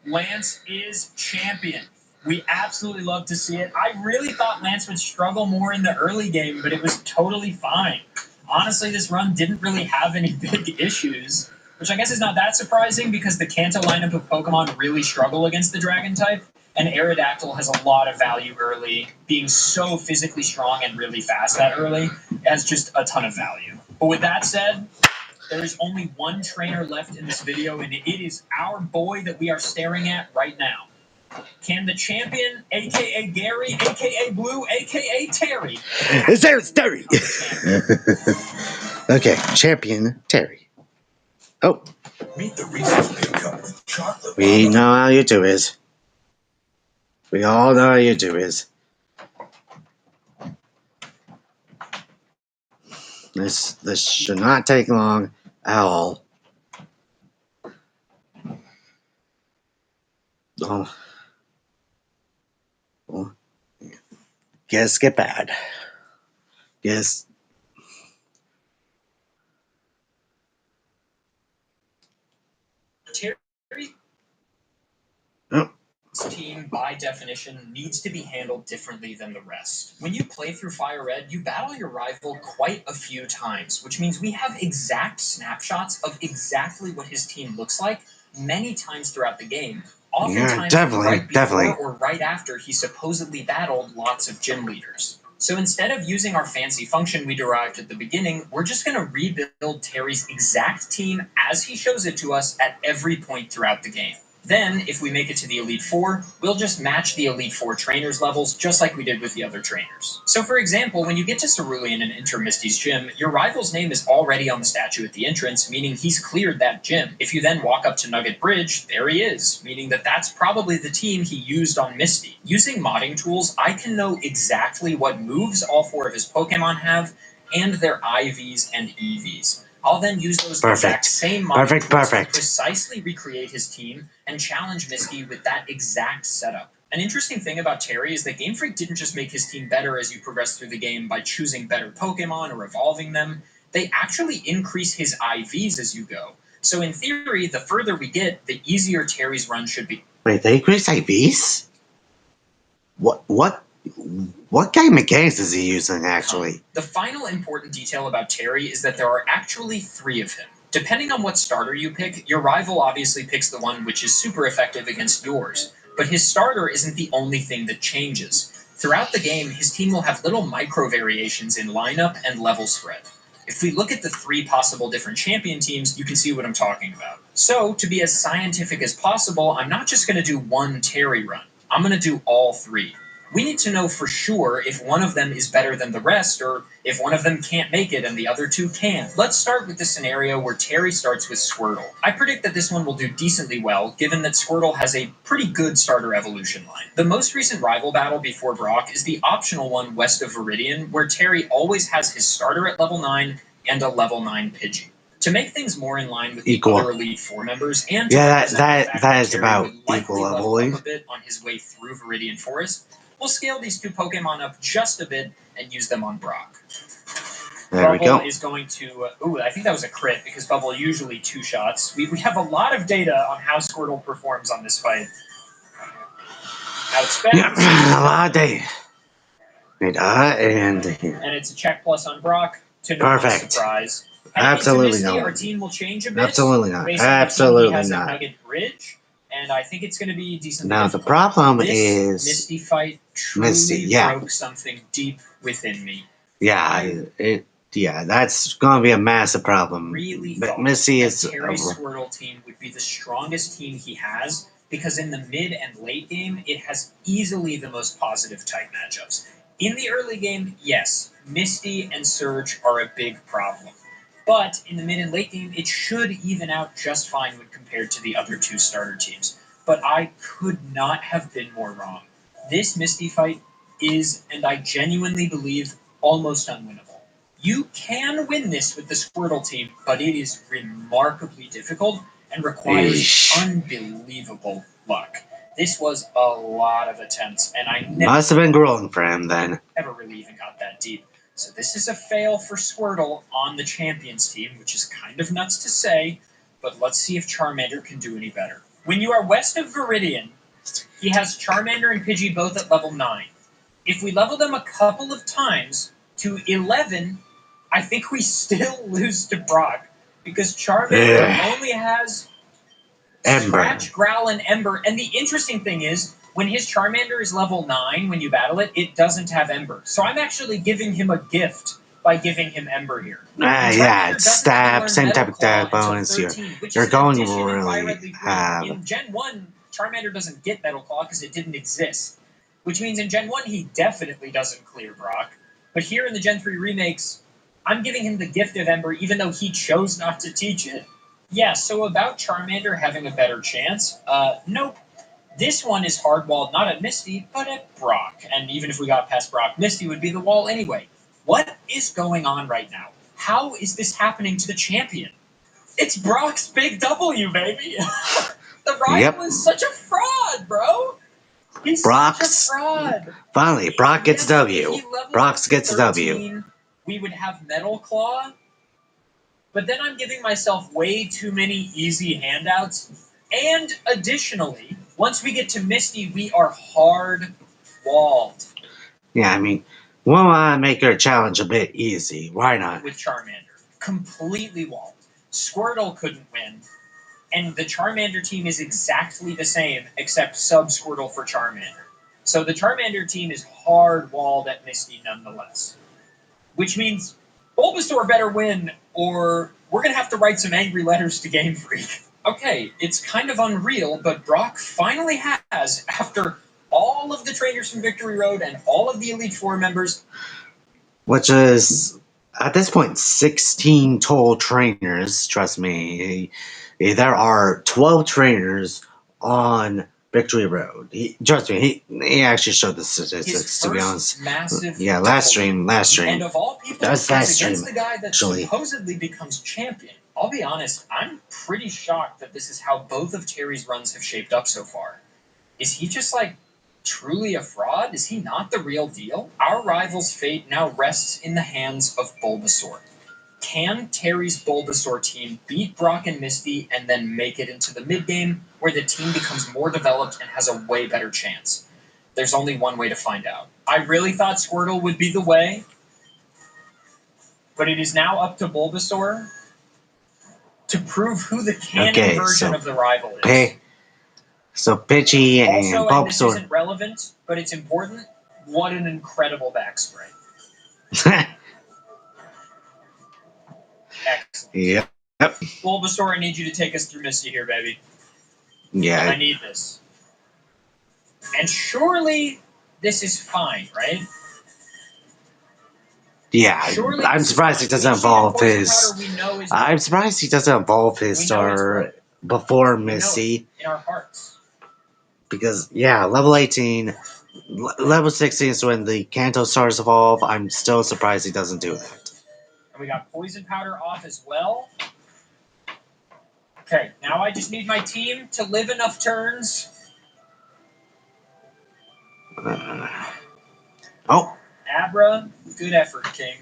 Lance is champion. We absolutely love to see it. I really thought Lance would struggle more in the early game, but it was totally fine. Honestly, this run didn't really have any big issues, which I guess is not that surprising because the Kanto lineup of Pokemon really struggle against the Dragon type, and Aerodactyl has a lot of value early. Being so physically strong and really fast that early has just a ton of value. But with that said, there is only one trainer left in this video, and it is our boy that we are staring at right now. Can the champion, a.k.a. Gary, a.k.a. Blue, a.k.a. Terry... It's Terry! Okay, champion Terry. Oh. Meet the Reese's Cup with chocolate. We know how YouTube is. We all know how YouTube is. This should not take long at all. Oh. Guess get bad. Guess. Terry. Oh. This team, by definition, needs to be handled differently than the rest. When you play through Fire Red, you battle your rival quite a few times, which means we have exact snapshots of exactly what his team looks like many times throughout the game. Oftentimes right before or right after he supposedly battled lots of gym leaders. So instead of using our fancy function we derived at the beginning, we're just going to rebuild Terry's exact team as he shows it to us at every point throughout the game. Then, if we make it to the Elite Four, we'll just match the Elite Four trainers' levels just like we did with the other trainers. So for example, when you get to Cerulean and enter Misty's gym, your rival's name is already on the statue at the entrance, meaning he's cleared that gym. If you then walk up to Nugget Bridge, there he is, meaning that that's probably the team he used on Misty. Using modding tools, I can know exactly what moves all 4 of his Pokemon have, and their IVs and EVs. I'll then use those exact same modding tools to precisely recreate his team and challenge Misty with that exact setup. An interesting thing about Terry is that Game Freak didn't just make his team better as you progress through the game by choosing better Pokemon or evolving them. They actually increase his IVs as you go. So in theory, the further we get, the easier Terry's run should be. Wait, they increase IVs? What kind of mechanics is he using, actually? The final important detail about Terry is that there are actually 3 of him. Depending on what starter you pick, your rival obviously picks the one which is super effective against yours. But his starter isn't the only thing that changes. Throughout the game, his team will have little micro variations in lineup and level spread. If we look at the 3 possible different champion teams, you can see what I'm talking about. So, to be as scientific as possible, I'm not just going to do one Terry run. I'm going to do all 3. We need to know for sure if one of them is better than the rest, or if one of them can't make it and the other 2 can. Let's start with the scenario where Terry starts with Squirtle. I predict that this one will do decently well, given that Squirtle has a pretty good starter evolution line. The most recent rival battle before Brock is the optional one west of Viridian, where Terry always has his starter at level 9 and a level 9 Pidgey. To make things more in line with the other Elite Four members, and to that is Terry about would likely equal level leveling. up a bit on his way through Viridian Forest, we'll scale these 2 Pokemon up just a bit and use them on Brock. There we go. Bubble is going to... I think that was a crit, because Bubble usually 2 shots. We have a lot of data on how Squirtle performs on this fight. Outspent. Yeah, a lot of data. And it's a check plus on Brock to no perfect. Surprise. Absolutely not. not. Our team will change a bit. Absolutely not. Based on Absolutely he has not. A Nugget Bridge, and I think it's going to be decent. Now the problem this is Misty fight truly broke something deep within me. That's going to be a massive problem. Really but Misty is Terry's Squirtle team would be the strongest team he has, because in the mid and late game, it has easily the most positive type matchups. In the early game, yes, Misty and Surge are a big problem. But in the mid and late game, it should even out just fine when compared to the other 2 starter teams. But I could not have been more wrong. This Misty fight is, and I genuinely believe, almost unwinnable. You can win this with the Squirtle team, but it is remarkably difficult and requires unbelievable luck. This was a lot of attempts, and I must have been grueling for him then. Never really even got that deep. So this is a fail for Squirtle on the Champions team, which is kind of nuts to say, but let's see if Charmander can do any better. When you are west of Viridian, he has Charmander and Pidgey both at level 9. If we level them a couple of times to 11, I think we still lose to Brock, because Charmander only has Scratch, Growl, and Ember. And the interesting thing is, when his Charmander is level 9, when you battle it, it doesn't have Ember. So I'm actually giving him a gift by giving him Ember here. It's stab, same type of stab bonus here. You're going to really have... In Gen 1, Charmander doesn't get Metal Claw because it didn't exist. Which means in Gen 1, he definitely doesn't clear Brock. But here in the Gen 3 remakes, I'm giving him the gift of Ember, even though he chose not to teach it. Yeah, so about Charmander having a better chance, nope. This one is hard-walled not at Misty, but at Brock. And even if we got past Brock, Misty would be the wall anyway. What is going on right now? How is this happening to the champion? It's Brock's big W, baby! The rival is such a fraud, bro! He's such a fraud! Finally, Brock gets W. Brock gets a W. We would have Metal Claw, but then I'm giving myself way too many easy handouts. And additionally, once we get to Misty, we are hard-walled. Yeah, I mean, we want to make our challenge a bit easy. Why not? With Charmander. Completely walled. Squirtle couldn't win. And the Charmander team is exactly the same, except sub-Squirtle for Charmander. So the Charmander team is hard-walled at Misty nonetheless. Which means Bulbasaur better win, or we're going to have to write some angry letters to Game Freak. Okay, it's kind of unreal, but Brock finally has, after all of the trainers from Victory Road and all of the Elite Four members, which is, at this point, 16 total trainers, trust me. There are 12 trainers on Victory Road. Trust me, he actually showed the statistics, to be honest. Yeah, last stream. And of all people, that's last stream, against the guy that supposedly becomes champion. I'll be honest, I'm pretty shocked that this is how both of Terry's runs have shaped up so far. Is he just, like, truly a fraud? Is he not the real deal? Our rival's fate now rests in the hands of Bulbasaur. Can Terry's Bulbasaur team beat Brock and Misty and then make it into the mid-game, where the team becomes more developed and has a way better chance? There's only one way to find out. I really thought Squirtle would be the way, but it is now up to Bulbasaur to prove who the canon version of the rival is. So Pidgey and also, Bulbasaur. And this isn't relevant, but it's important. What an incredible back spray. Excellent. Yep. Bulbasaur, I need you to take us through Misty here, baby. I Yeah. need this. And surely this is fine, right? Yeah. Surely I'm this is surprised he fine. doesn't Leech Seed and evolve Poison his. Powder we know is I'm surprised he doesn't evolve his We know it's star right. before We know Misty. in our hearts. Because, yeah, level 18, level 16 is when the Kanto stars evolve. I'm still surprised he doesn't do that. And we got Poison Powder off as well. Okay, now I just need my team to live enough turns. Oh, Abra, good effort, King.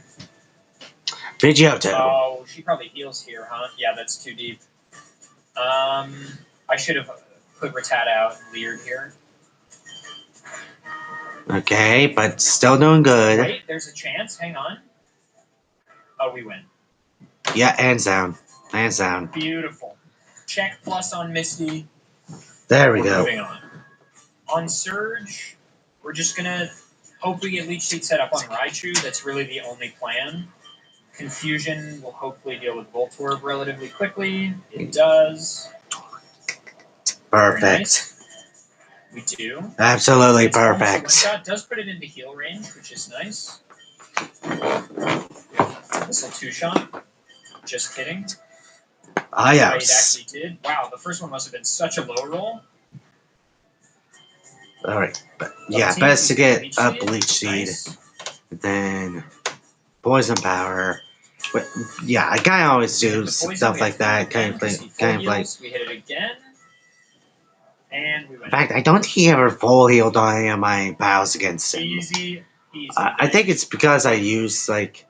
Pidgeotto. Oh, she probably heals here, huh? Yeah, that's too deep. I should have put Rattata out and Leered here. Okay, but still doing good. Wait, there's a chance. Hang on. Oh, we win. Yeah, hands down. Hands down. Beautiful. Check plus on Misty. There we We're go. moving on. On Surge, we're just gonna hope we get Leech Seed set up on Raichu. That's really the only plan. Confusion will hopefully deal with Voltorb relatively quickly. It does. Very Perfect. nice. We do. Absolutely It's almost a perfect. one-shot. Does put it into heal range, which is nice. Missile two-shot. Just kidding. Ah, Yeah, it yes. actually did. Wow, the first one must have been such a low roll. Alright, but yeah, Team, best to get Leech a Seed. Bleach Seed. Nice. Then Poison Power. But yeah, I kinda always We hit do the poison, stuff we like hit that. the Kind of again, thing. full Kind of like. heals, we hit it again. And we In went. fact, I don't think he ever full healed on any of my battles against him. Easy, easy. I think it's because I use like.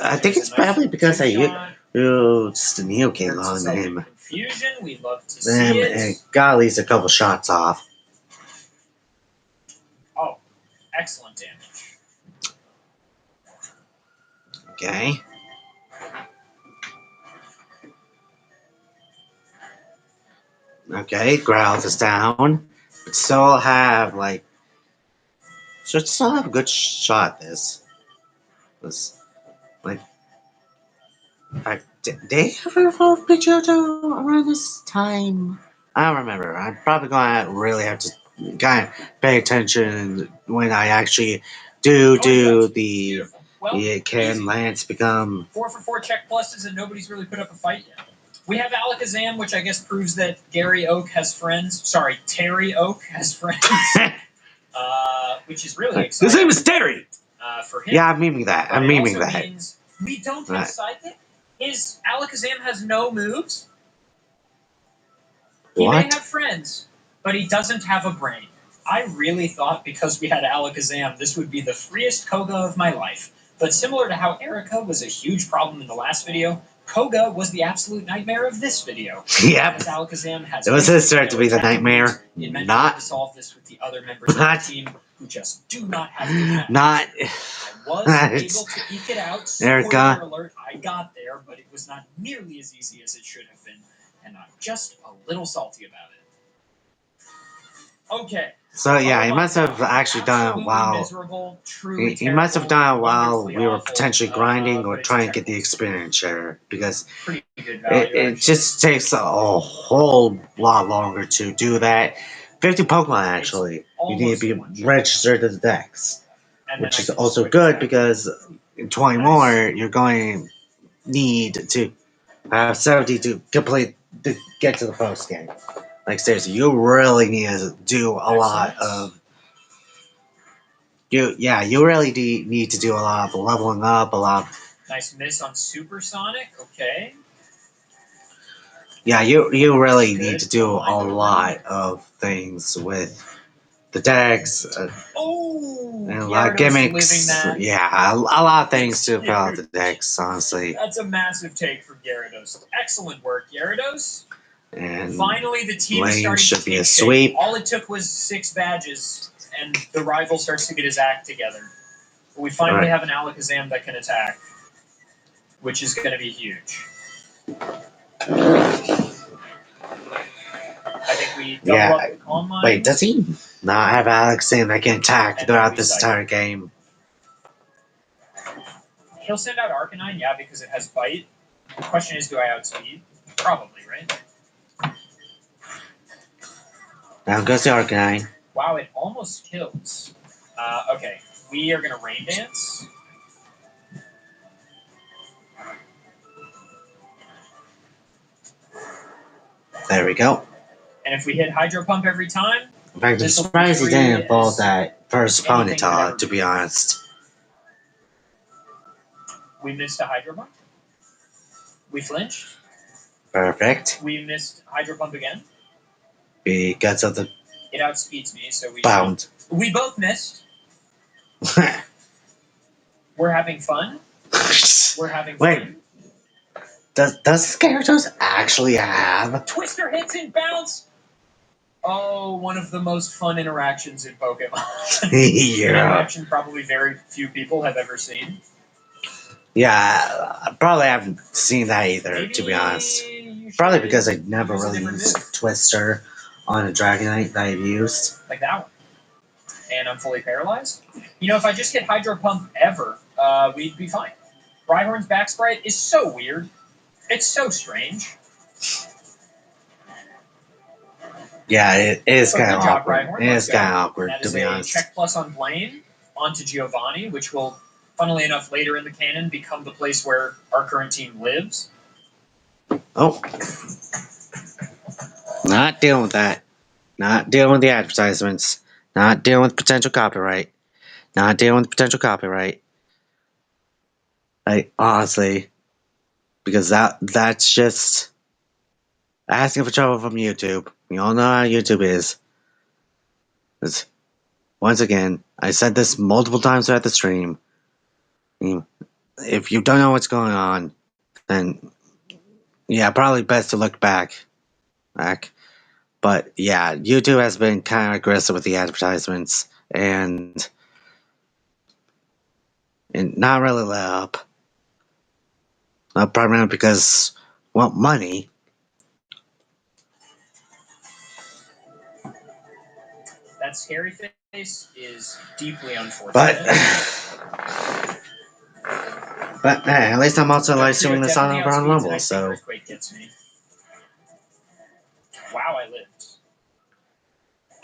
I think There's it's a nice probably because I two-shot. used the Neoking Hurts us on up in him. Confusion. We love to Then see it it. got at least a couple shots off. Oh, excellent damage. Okay. Okay, Growlithe is down. But still have like. Should still have a good shot. This. Like. Did they ever evolve Pidgeotto around this time? I don't remember. I'm probably gonna really have to kind of pay attention when I actually do the Beautiful. Well, can easy. Lance become 4 for 4 check pluses, and nobody's really put up a fight yet. We have Alakazam, which I guess proves that Gary Oak has friends. Sorry, Terry Oak has friends. Which is really exciting. His name is Terry. For him. Yeah, I'm memeing that. But I'm it memeing also that. means we don't have Right. Psychic. His Alakazam has no moves. He may What? have friends, but he doesn't have a brain. I really thought because we had Alakazam, this would be the freest Koga of my life. But similar to how Erica was a huge problem in the last video, Koga was the absolute nightmare of this video. Yep. As Alakazam has It was his turn to no be the attack nightmare. moves, it meant Not- to solve this with the other members of the Not- team who just do not have good matches. Not. I was able to eke it out. Erica. Spoiler alert, I got there, but it was not nearly as easy as it should have been, and I'm just a little salty about it. Okay. So yeah, Oh he my must have God. actually done it Absolutely while miserable, truly he must have done it while wonderfully we were awful, potentially grinding or but it's trying to get the technical. experience share because Pretty good value, it actually. just takes a whole lot longer to do that. 50 Pokemon actually. You need to almost be one-shot. registered to the Dex, And then which I is can also switch good back. because in 20 Nice. more you're going to need to have 70 to complete to get to the post game. Like seriously, you really need to do a lot Excellent. of you really need to do a lot of leveling up, a lot of Nice miss on Supersonic. Okay. yeah, you really Good. need to do Don't mind a the lot of things with the decks Oh, and a lot of Gyarados gimmicks. living that. Yeah, a lot of things to It's fill out the huge. decks, honestly. That's a massive take from Gyarados. Excellent work, Gyarados. And Finally, the team is lane starting should to be take a shape. sweep. All it took was 6 badges, and the rival starts to get his act together. We finally Right. have an Alakazam that can attack, which is going to be huge. I think we double Yeah. up the Calm Mind. Wait, does he? Now I have Alexander that can attack And throughout then we this cycle. entire game. He'll send out Arcanine, yeah, because it has Bite. The question is, do I outspeed? Probably, right? Now goes the Arcanine. Wow, it almost kills. Okay, we are going to Rain Dance. There we go. And if we hit Hydro Pump every time, In fact, I'm This'll surprised he be didn't free involve as that first anything could Ponyta, ever to be. be honest. we missed a Hydro Pump. We flinched. Perfect. We missed Hydro Pump again. Because of the It outspeeds me, so we bound. We both missed. We're having fun. We're having Wait. fun. Does Gyarados actually have? Twister hits and bounce. Oh, one of the most fun interactions in Pokemon. An Yeah. interaction probably very few people have ever seen. Yeah, I probably haven't seen that either, Maybe to be honest. you should Probably because I never use a really different used move, Twister on a Dragonite that I've used. like that one. And I'm fully paralyzed. You know, if I just hit Hydro Pump ever, we'd be fine. Rhyhorn's back sprite is so weird. It's so strange. Yeah, it is So kind good of job, awkward. Rhyhorn. It Let's is go. kind of awkward, That to is be a honest. check plus on Blaine onto Giovanni, which will, funnily enough, later in the canon become the place where our current team lives. Oh. Not dealing with that. Not dealing with the advertisements. Not dealing with potential copyright. Not dealing with potential copyright. Like, honestly. Because that's just asking for trouble from YouTube. We all know how YouTube is. It's, once again, I said this multiple times throughout the stream. If you don't know what's going on, then yeah, probably best to look back. But yeah, YouTube has been kind of aggressive with the advertisements and not really let up. Primarily because, well, money. That scary face is deeply unfortunate. But hey, at least I'm also live Trio streaming this on definitely Brown outspeeds, and I Rumble, think so Earthquake gets me. Wow, I lived.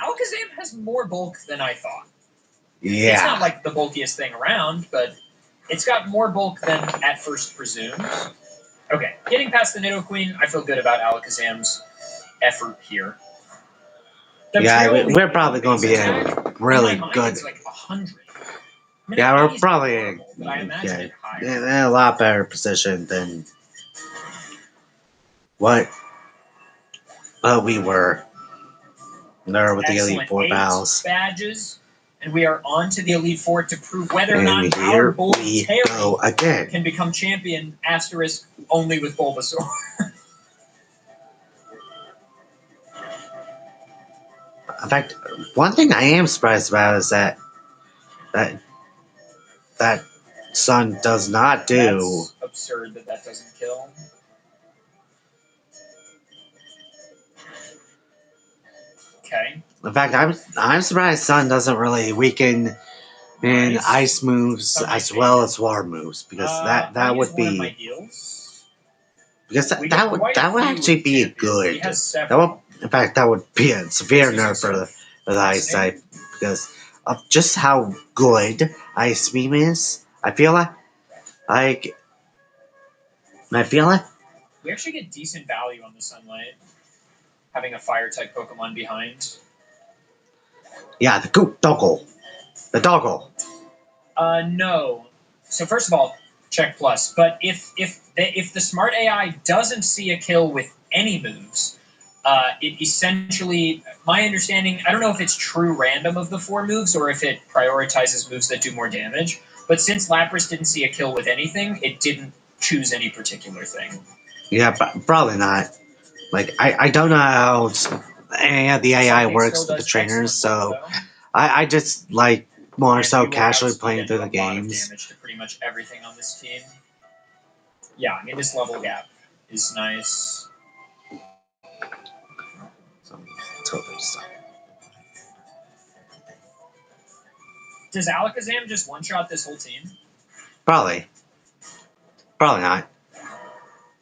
Alakazam has more bulk than I thought. yeah. It's not like the bulkiest thing around, but it's got more bulk than at first presumed. Okay, getting past the Nidoqueen, I feel good about Alakazam's effort here. The Yeah, Trio we're probably going to be attack, a really in my mind, good. It's like 100. I mean, Yeah, I we're think he's probably horrible, but I imagine it higher. in a lot better position than what we were there with the Elite Excellent. Four 8 battles. badges, and we are on to the Elite Four to prove whether or And not our here boy we Terry go again. can become champion, asterisk, only with Bulbasaur. In fact, one thing I am surprised about is that Sun does not do. That's absurd that doesn't kill. Okay. In fact, I'm surprised Sun doesn't really weaken in Nice. ice moves Sun as might well be. as water moves because I'll that use would one of my be heals. because We that get would quite a few actually be champions. good. He has That 7. would, in fact, that would be a severe This is nerf so for the ice type because of just how good Ice Beam is. I feel like We actually get decent value on the Sunlight, having a fire type Pokemon behind. yeah, the doggle. No. So first of all, check plus. But if the smart AI doesn't see a kill with any moves, it essentially, my understanding, I don't know if it's true random of the 4 moves or if it prioritizes moves that do more damage. But since Lapras didn't see a kill with anything, it didn't choose any particular thing. Yeah, probably not. Like I don't know how any of the AI Psychic works still with the does trainers, excellent so work, though. I just like more And so we will casually outspeed playing and through do the a lot of games. damage to pretty much everything on this team. Yeah, I mean, this level gap is nice. So totally stop. Does Alakazam just one-shot this whole team? Probably. Probably not.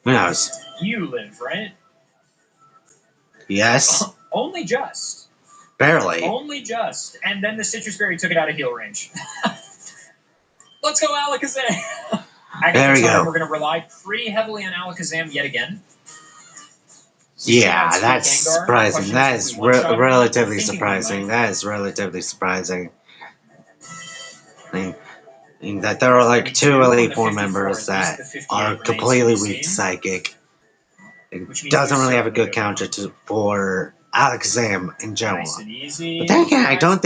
Who knows? You live, right? Yes. Only just. Barely. Only just. And then the Citrus Berry took it out of heal range. Let's go, Alakazam! There we go. We're going to rely pretty heavily on Alakazam yet again. Yeah, that's surprising. That is relatively surprising. That is relatively surprising. I mean, that there are like 2 Elite Four members that are completely weak to Psychic. It doesn't really have a good counter for Alakazam in general. Nice and easy. But then again, I don't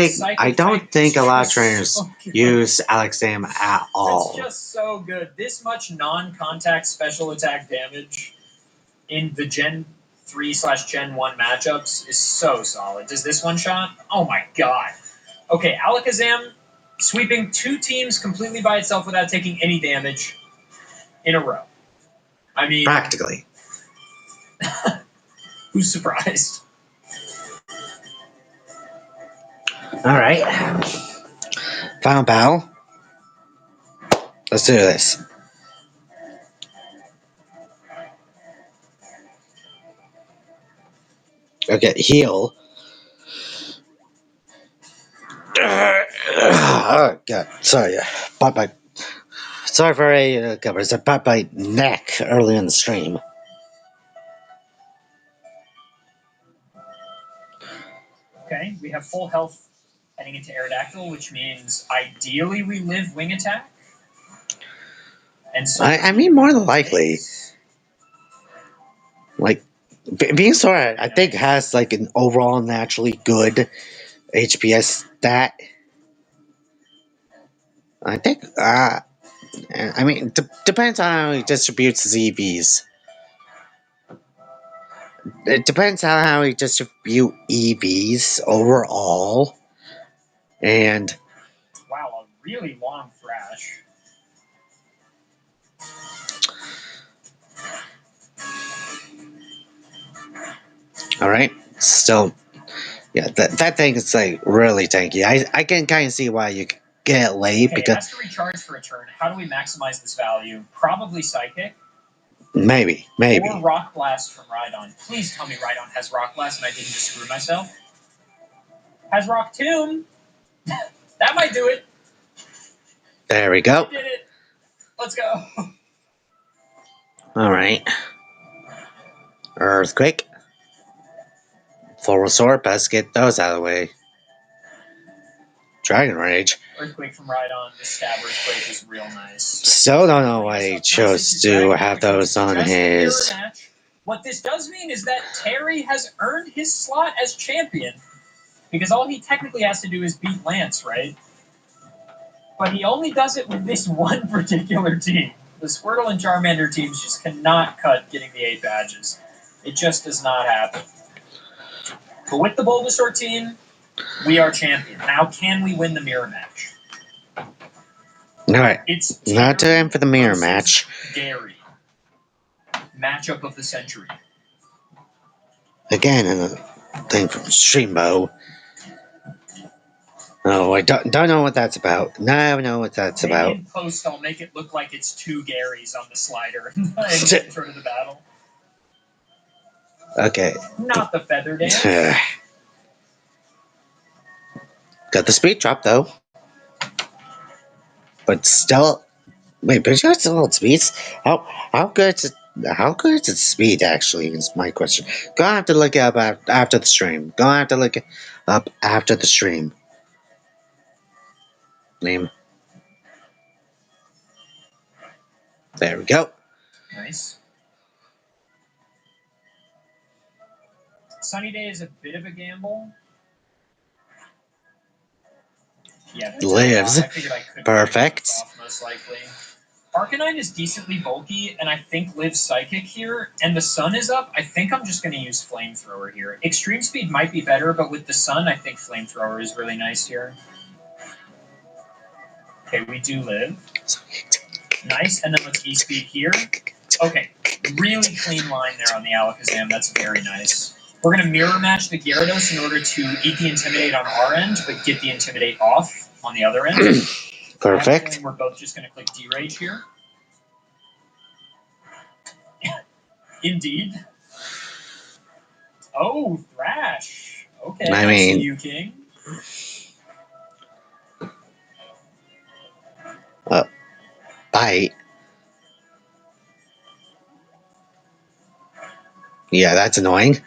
think a lot of trainers use Alakazam at all. It's just so good. This much non-contact special attack damage in the Gen 3/Gen 1 matchups is so solid. Does this one shot? Oh my god. Okay, Alakazam sweeping 2 teams completely by itself without taking any damage in a row. I mean, practically. Who's surprised? Alright. Final battle. Let's do this. Okay, heal. Oh god, sorry. Bite. Sorry for a cover. It's a bite neck early in the stream. Okay, we have full health heading into Aerodactyl, which means ideally we live Wing Attack. And so I mean, more than likely. Like, Venusaur, I think, has like an overall naturally good HPS stat. I think, I mean, depends on how he distributes his EVs. It depends on how he distributes EVs overall. And wow, a really long Thrash. Alright, still, yeah, that thing is like really tanky. I can kind of see why you get late, okay, because it has to recharge for a turn. How do we maximize this value? Probably Psychic. Maybe. Or Rock Blast from Rhydon. Please tell me Rhydon has Rock Blast and I didn't just screw myself. Has Rock Tomb. That might do it. There we go. I did it. Let's go. Alright. Earthquake. Full Resort. Let's get those out of the way. Dragon Rage. Earthquake from Rhydon. The Stab Earthquake is real nice. Still don't know why he chose to have those on his. What this does mean is that Terry has earned his slot as champion. Because all he technically has to do is beat Lance, right? But he only does it with this one particular team. The Squirtle and Charmander teams just cannot cut getting the 8 badges. It just does not happen. But with the Bulbasaur team, we are champion. Now can we win the mirror match? Alright. It's not time for the mirror match. Gary. Matchup of the century. Again, another thing from Streambo. Oh, I don't know what that's about. No, I don't know what that's Maybe about. In post, I'll make it look like it's 2 Garys on the slider and intro to the battle. Okay. Not the feather dance. Got the speed drop though. But still, wait, but you got still hold speeds? How good is its speed actually? Is my question. Gonna have to look it up after the stream. Gonna have to look it up after the stream. Name. There we go. Nice. Sunny Day is a bit of a gamble. Yeah, Lives. Perfect. Most likely. Arcanine is decently bulky, and I think lives Psychic here, and the Sun is up. I think I'm just going to use Flamethrower here. Extreme Speed might be better, but with the Sun, I think Flamethrower is really nice here. Okay, we do live. Nice, and then let's E-Speed here. Okay, really clean line there on the Alakazam. That's very nice. We're going to mirror match the Gyarados in order to eat the Intimidate on our end, but get the Intimidate off. on the other end. I have a Perfect. feeling we're both just going to click D-Rage here. Indeed. Oh, Thrash. Okay, I I see mean- you, King. Bite. Yeah, that's annoying.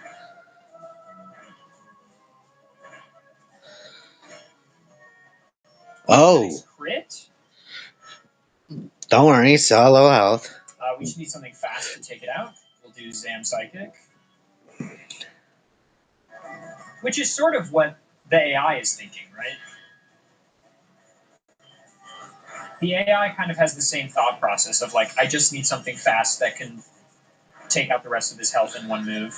Oh, Nice crit. don't worry, solo health. We should need something fast to take it out. We'll do Zam Psychic. Which is sort of what the AI is thinking, right? The AI kind of has the same thought process of like, I just need something fast that can take out the rest of his health in one move.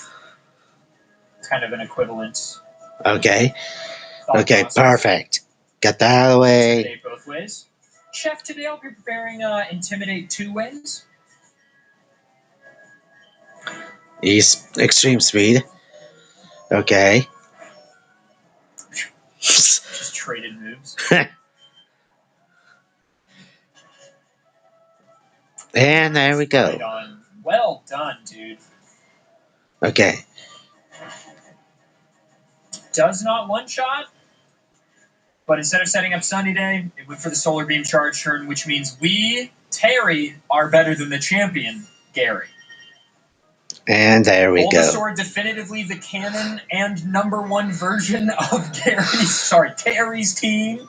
It's kind of an equivalent Okay. thought Okay, process. perfect. Get that out of the way. Intimidate both ways. Chef, today I'll be preparing Intimidate 2 ways. He's extreme speed. Okay. Just traded moves. And there we Right go. on. Well done, dude. Okay. Does not one-shot, but instead of setting up Sunny Day, it went for the Solar Beam charge turn, which means we, Terry, are better than the champion, Gary. And there we go. Bulbasaur definitively the canon and #1 version of Terry's team.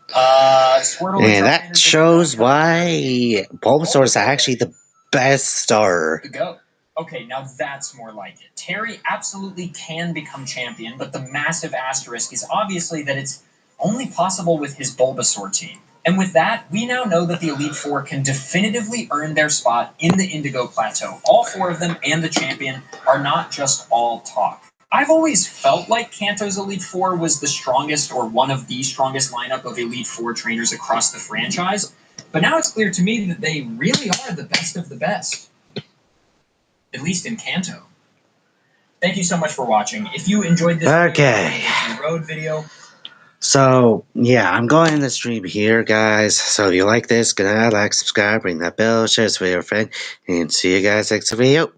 Squirtle And that shows why Bulbasaur is actually the best starter. The GOAT. Okay, now that's more like it. Terry absolutely can become champion, but the massive asterisk is obviously that it's only possible with his Bulbasaur team. And with that, we now know that the Elite Four can definitively earn their spot in the Indigo Plateau. All 4 of them and the champion are not just all talk. I've always felt like Kanto's Elite Four was the strongest or one of the strongest lineup of Elite Four trainers across the franchise, but now it's clear to me that they really are the best of the best. At least in Kanto. Thank you so much for watching. If you enjoyed this road video, So, yeah, I'm going to the stream here, guys. So if you like this, go ahead, like, subscribe, ring that bell, share this with your friend, and see you guys next video.